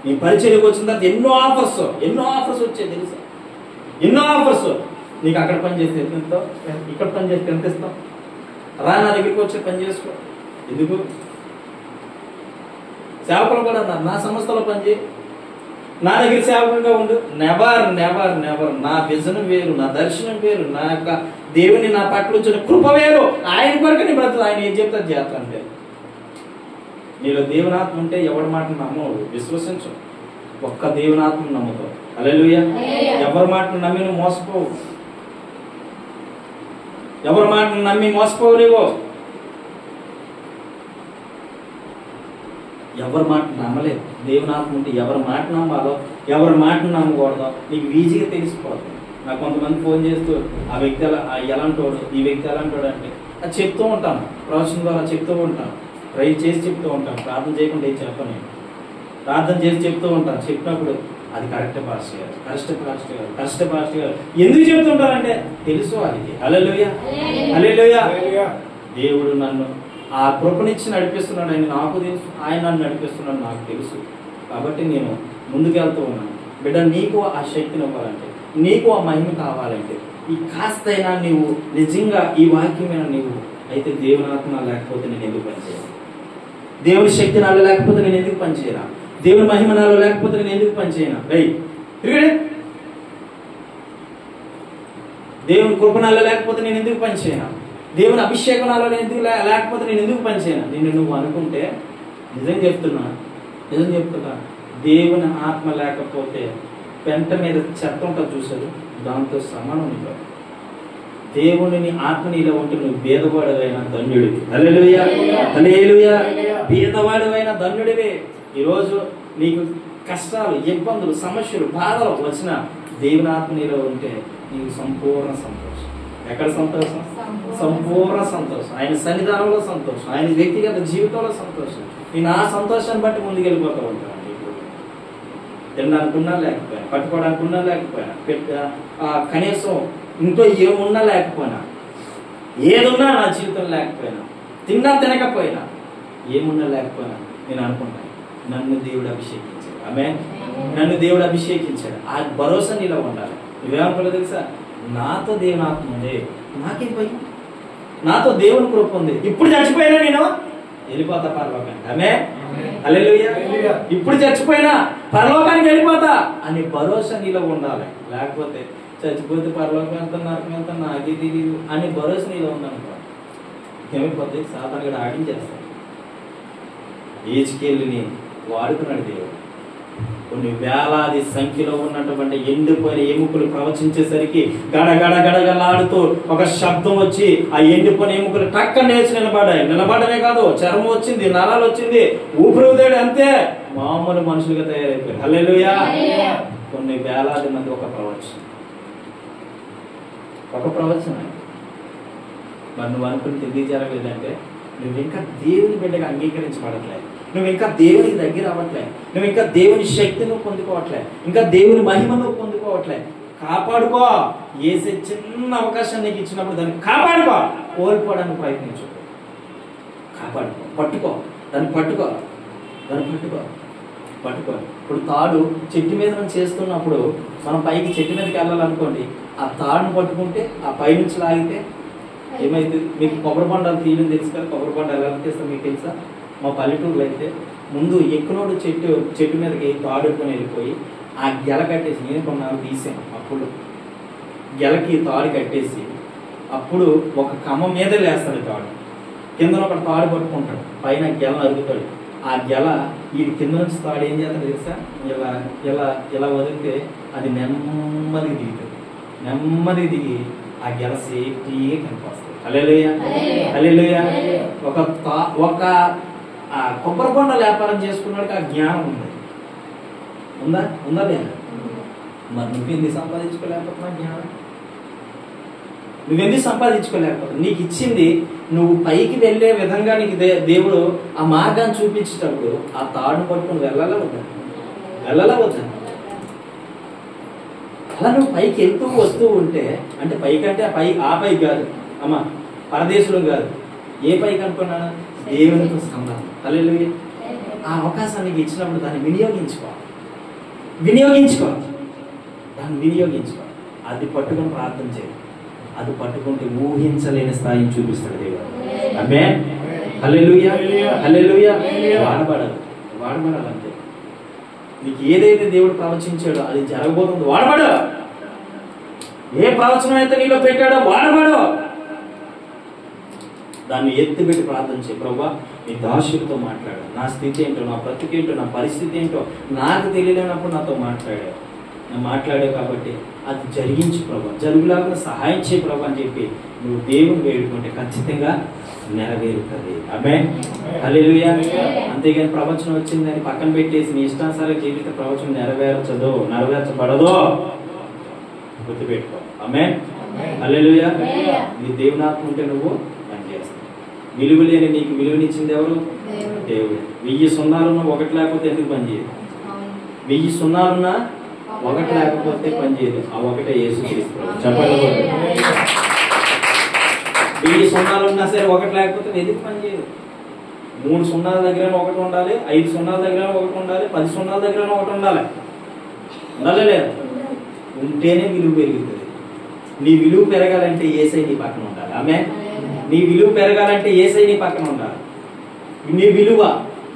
నీ పరిచయకు వచ్చిన తర్వాత ఎన్నో ఆఫర్స్ వచ్చాయి తెలుసా? ఎన్నో ఆఫర్స్. నీకు అక్కడ పని చేస్తే ఎంత ఇస్తావు, ఇక్కడ పని చేస్తే ఎంత ఇస్తావు, రా నా దగ్గరికి వచ్చి పని చేసుకో. ఎందుకు? సేవకులు కూడా అన్నారు, నా సంస్థలో పనిచేయి, నా దగ్గర సేవకులుగా ఉండు. Never never never. నా విజన్ వేరు, నా దర్శనం వేరు, నా యొక్క దేవుని నా పట్ల వచ్చిన కృప వేరు. ఆయన కొరకు నీ బ్రతుకు, ఆయన ఏం చెప్తారు చేస్తా అంటే. నీలో దేవునాత్మ ఉంటే ఎవరి మాట నమ్మవు, విశ్వసించు. ఒక్క దేవునాత్మ నమ్ముతావు. హల్లెలూయా. ఎవరి మాటను నమ్మి నువ్వు మోసపోవు, ఎవరి మాటను నమ్మి మోసపోవు. నీవు ఎవరి మాట నమ్మలేదు. దేవునాత్మ ఉంటే ఎవరి మాట నమ్మాలో ఎవరి మాటను నమ్మకూడదో నీకు ఈజీగా తెలిసిపోతుంది. నాకు కొంతమంది ఫోన్ చేస్తూ ఆ వ్యక్తి ఎలాంటోడు, ఈ వ్యక్తి ఎలాంటోడు అంటే అది చెప్తూ ఉంటాను, ప్రవచన ద్వారా చెప్తూ ఉంటాను, ట్రై చేసి చెప్తూ ఉంటాను. ప్రార్థన చేయకుండా ఏం చెప్పను నేను, ప్రార్థన చేసి చెప్తూ ఉంటాను. చెప్పినప్పుడు అది కరెక్ట్ పాస్టర్ గారు, కరెక్ట్ పాస్టర్ గారు ఎందుకు చెప్తుంటారంటే తెలుసు వాళ్ళకి. హల్లెలూయా హల్లెలూయా. దేవుడు నన్ను ఆ కృపనిచ్చి నడిపిస్తున్నాడు అని నాకు తెలుసు, ఆయన నన్ను నడిపిస్తున్నాడు నాకు తెలుసు. కాబట్టి నేను ముందుకెళ్తూ ఉన్నాను. బిడ్డ, నీకు ఆ శక్తిని ఇవ్వాలంటే, నీకు ఆ మహిమ కావాలంటే, ఈ కాస్తైనా నీవు నిజంగా ఈ వాక్యమైన నీవు అయితే దేవుని ఆత్మ లేకపోతే నేను ఎందుకు పనిచేయాలి? దేవుని శక్తి నాలో లేకపోతే నేను ఎందుకు పనిచేయరా? దేవుని మహిమ నాలో లేకపోతే నేను ఎందుకు పనిచేయనా? దేవుని కృప నాలో లేకపోతే నేను ఎందుకు పనిచేయనా? దేవుని అభిషేకం నాలో ఎందుకు లేకపోతే నేను ఎందుకు పనిచేయనా? నేను నువ్వు అనుకుంటే నిజం చెప్తున్నా దేవుని ఆత్మ లేకపోతే పెంట మీద చెత్త ఉంటుంది చూసారు, దాంతో సమానం నీలో. దేవుని ఆత్మ నీలో ఉంటే నువ్వు భేదవాడువైన ధన్యుడివి. హల్లెలూయా హల్లెలూయా. భేదవాడువైన ధన్యుడివి. ఈరోజు నీకు కష్టాలు, ఇబ్బందులు, సమస్యలు, బాధలు వచ్చిన దేవుని ఆత్మ నీలో ఉంటే నీకు సంపూర్ణ సంతోషం. ఎక్కడ సంతోషం? సంపూర్ణ సంతోషం. ఆయన సన్నిధానంలో సంతోషం, ఆయన వ్యక్తిగత జీవితంలో సంతోషం. నేను ఆ సంతోషాన్ని బట్టి ముందుకెళ్ళిపోతూ ఉంటాను. తినడానికున్నా లేకపోయినా, పట్టుకోవడానికున్నా లేకపోయినా, కనీసం ఇంట్లో ఏమున్నా లేకపోయినా, ఏదున్నా నా జీవితం లేకపోయినా, తిన్నా తినకపోయినా, ఏమున్నా లేకపోయినా నేను అనుకుంటాను నన్ను దేవుడు అభిషేకించాడు. ఆమేన్. నన్ను దేవుడు అభిషేకించాడు. ఆ భరోసా నీలో ఉండాలి. నువ్వేమనుకోలేదు తెలుసా? నాతో దేవుని ఆత్మ ఉంది, నాకేం భయం, నాతో దేవుని కృప ఉంది. ఇప్పుడు చచ్చిపోయినా నేను వెళ్ళిపోతా పరలోకానికి. ఆమేన్ హల్లెలూయా. ఇప్పుడు చచ్చిపోయినా పరలోకానికి వెళ్ళిపోతా అని భరోసా నీలో ఉండాలి. లేకపోతే చచ్చిపోతే పరలోకం వెళ్తా, నరకం వెళ్తా, నాకే తెలియదు అని భరోసా నీలో ఉందనుకో, ఏమైపోతే సాతాను కూడా ఆడించేస్తాడు. ఏజ్కేలుని వాడుకున్నాడు దేవుడు. కొన్ని వేలాది సంఖ్యలో ఉన్నటువంటి ఎండిపోయిన ఎముకలు ప్రవచించేసరికి గడగడగడగలాడుతూ ఒక శబ్దం వచ్చి ఆ ఎండిపోయిన ఎముకలు టక్క నేర్చి నిలబడమే కాదు, చర్మం వచ్చింది, నరాలు వచ్చింది, ఊపిరిదేడు, అంతే మామూలు మనుషులుగా తయారైపోయారు. హల్లెలూయా. కొన్ని వేలాది మంది ఒక ప్రవచనం. మరి నువ్వు అనుకుని తెలియ జరగలేదంటే నువ్వు ఇంకా దేవుని బిడ్డగా అంగీకరించబడట్లేదు, నువ్వు ఇంకా దేవునికి దగ్గర అవ్వట్లేదు, నువ్వు ఇంకా దేవుని శక్తిని పొందుకోవట్లేదు, ఇంకా దేవుని మహిమను పొందుకోవట్లేదు. కాపాడుకో. ఏసే చిన్న అవకాశం నీకు ఇచ్చినప్పుడు దాన్ని కాపాడుకో, కోల్పోవడానికి ప్రయత్నించు. కాపాడుకో, పట్టుకో, దాన్ని పట్టుకో. ఇప్పుడు తాడు చెట్టు మీద మనం చేస్తున్నప్పుడు మనం పైకి చెట్టు మీదకి వెళ్ళాలనుకోండి, ఆ తాడును పట్టుకుంటే ఆ పై నుంచి లాగితే ఏమైతే? మీకు కొబ్బరి బొండాలు తీయడం తెలుసు కదా, కొబ్బరి బొండాలు ఎలా తీస్తాం మీకు తెలుసా? మా పల్లెటూరులో అయితే ముందు ఎక్కునోడు చెట్టు మీదకి తాడుకొని వెళ్ళిపోయి ఆ గెల కట్టేసి, నేను కొన్నాళ్ళు తీసాను, అప్పుడు గెలకి తాడు కట్టేసి అప్పుడు ఒక కమ్మ మీద లేస్తాడు తాడు, కింద ఒక తాడు పట్టుకుంటాడు, పైన గెల అరుగుతాడు. ఆ గెల ఈ కింద నుంచి తాడు ఏం చేస్తాడు తెలుసా? ఇలా వదిలితే అది నెమ్మదిగా దిగుతుంది. నెమ్మది దిగి ఆ గెల సేఫ్టీగా కనిపిస్తుంది. హల్లెలూయా హల్లెలూయా. ఒక కొబ్బరి బొండ వ్యాపారం చేసుకున్నాడు, ఆ జ్ఞానం ఉందా లేదా? మరి నువ్వెందుకు సంపాదించుకోలేకపోతున్నా జ్ఞానం? నువ్వెందుకు సంపాదించుకోలేకపోతున్నా? నీకు ఇచ్చింది నువ్వు పైకి వెళ్ళే విధంగా నీకు దేవుడు ఆ మార్గాన్ని చూపించేటప్పుడు ఆ తాడును పట్టుకుని వెళ్ళాలా వద్దా? అలా నువ్వు పైకి వెళ్తూ వస్తూ ఉంటే, అంటే పైకి అంటే ఆ పైకి కాదు అమ్మా, పరదేశంలో కాదు, ఏ పైకి అనుకున్నాను? దేవునితో సంబంధం. హల్లెలూయా. ఆ అవకాశానికి ఇచ్చినప్పుడు దాన్ని వినియోగించుకో. దాన్ని వినియోగించుకో. అది పట్టుకుని ప్రార్థన చేయాలి. అది పట్టుకుంటే ఊహించలేని స్థాయిని చూపిస్తాడు దేవుడు. ఆమేన్. హల్లెలూయా, హల్లెలూయా. వాడబడాలంటే నీకు ఏదైతే దేవుడు ప్రవచించాడో అది జరగబోతుంది. వాడబడు. ఏ ప్రవచనం అయితే నీలో పెట్టాడో వాడబడు. దాన్ని ఎత్తిపెట్టి ప్రార్థన చేయి. ప్రభువా, నీ దాసుడితో మాట్లాడు. నా స్థితి ఏంటో, నా బ్రతికి ఏంటో, నా పరిస్థితి ఏంటో నాకు తెలియలేనప్పుడు నాతో మాట్లాడావు. నేను మాట్లాడావు కాబట్టి అది జరిగించు ప్రభు, జరుగులాగా సహాయం చేయి ప్రభు అని చెప్పి నువ్వు దేవుని వేడుకుంటే ఖచ్చితంగా నెరవేరుతుంది. ఆమేన్. హల్లెలూయా. అంతేగాని ప్రవచనం వచ్చిందని పక్కన పెట్టేసి నీ ఇష్టానుసారం జీవిత ప్రవచనం నెరవేర్చబడదో గుర్తుపెట్టుకో. ఆమేన్. హల్లెలూయా. నీ దేవుని ఆత్మ ఉంటే నువ్వు పనిచేస్తావు. విలువ లేని నీకు విలువనిచ్చింది ఎవరు? దేవుడు. 1000 సున్నాలున్నా ఒకటి లేకపోతే ఎందుకు పనిచేయదు? 1000 సున్నాలున్నా ఒకటి లేకపోతే పనిచేయదు. ఆ ఒకటే యేసుక్రీస్తు. చెప్పండి. 1000 సున్నాలు ఉన్నా సరే ఒకటి లేకపోతే ఎందుకు పనిచేయదు? 3 సున్నాల దగ్గర ఒకటి ఉండాలి, 5 సున్నాల దగ్గర ఒకటి ఉండాలి, 10 సున్నాల దగ్గర ఒకటి ఉండాలి. ఉండాలి లేదా? ఉంటేనే విలువ పెరుగుతుంది. నీ విలువ పెరగాలంటే యేసయ్య నీ పక్కన ఉండాలి. ఆమేన్. నీ విలువ పెరగాలంటే యేసయ్య నీ పక్కన ఉండాలి. నీ విలువ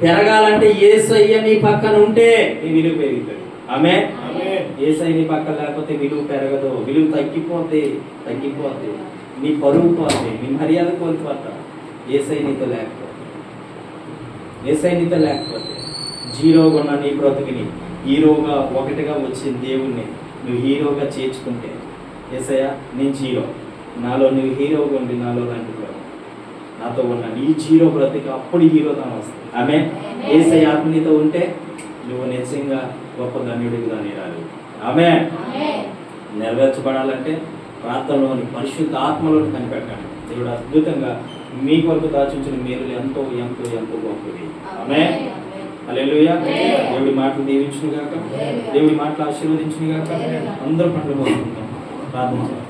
పెరగాలంటే యేసయ్య నీ పక్కన ఉంటే నీ విలువ పెరుగుతుంది. ఆమేన్. యేసయ్య నీ పక్కన లేకపోతే విలువ పెరగదు. విలువ తగ్గిపోతే నీ పరువు పోతే, నీ మర్యాద కోల్పోతా. యేసయ్య నీతో లేకపోతే జీరోగా ఉన్న నీ బ్రతుకుని హీరోగా ఒకటిగా వచ్చిన దేవుణ్ణి నువ్వు హీరోగా చేర్చుకుంటే, యేసయ్య నేను జీరో, నాలో నువ్వు హీరోగా ఉండి నాలో రండి ప్రభు, నాతో ఉన్న నీ జీరో బ్రతికి అప్పుడు హీరోతనం వస్తుంది. ఆమేన్. యేసయ్య ఆత్మ నీతో ఉంటే నువ్వు నిజంగా గొప్ప ధన్యుడికి దాన్ని రాలి. ఆమేన్. నెరవేర్చబడాలంటే ప్రార్థనలోని పరిశుద్ధ ఆత్మలోని కనిపెట్టండి. దేవుడు అద్భుతంగా మీ కొరకు దాచించిన మేలులు ఎంతో ఎంతో ఎంతో గొప్పది. ఆమేన్. హల్లెలూయా. దేవుడి మాటలు దీవించును గాక, దేవుడి మాటలు ఆశీర్వదించును గాక. అందరూ పండుగ ప్రార్థన చేయాలి.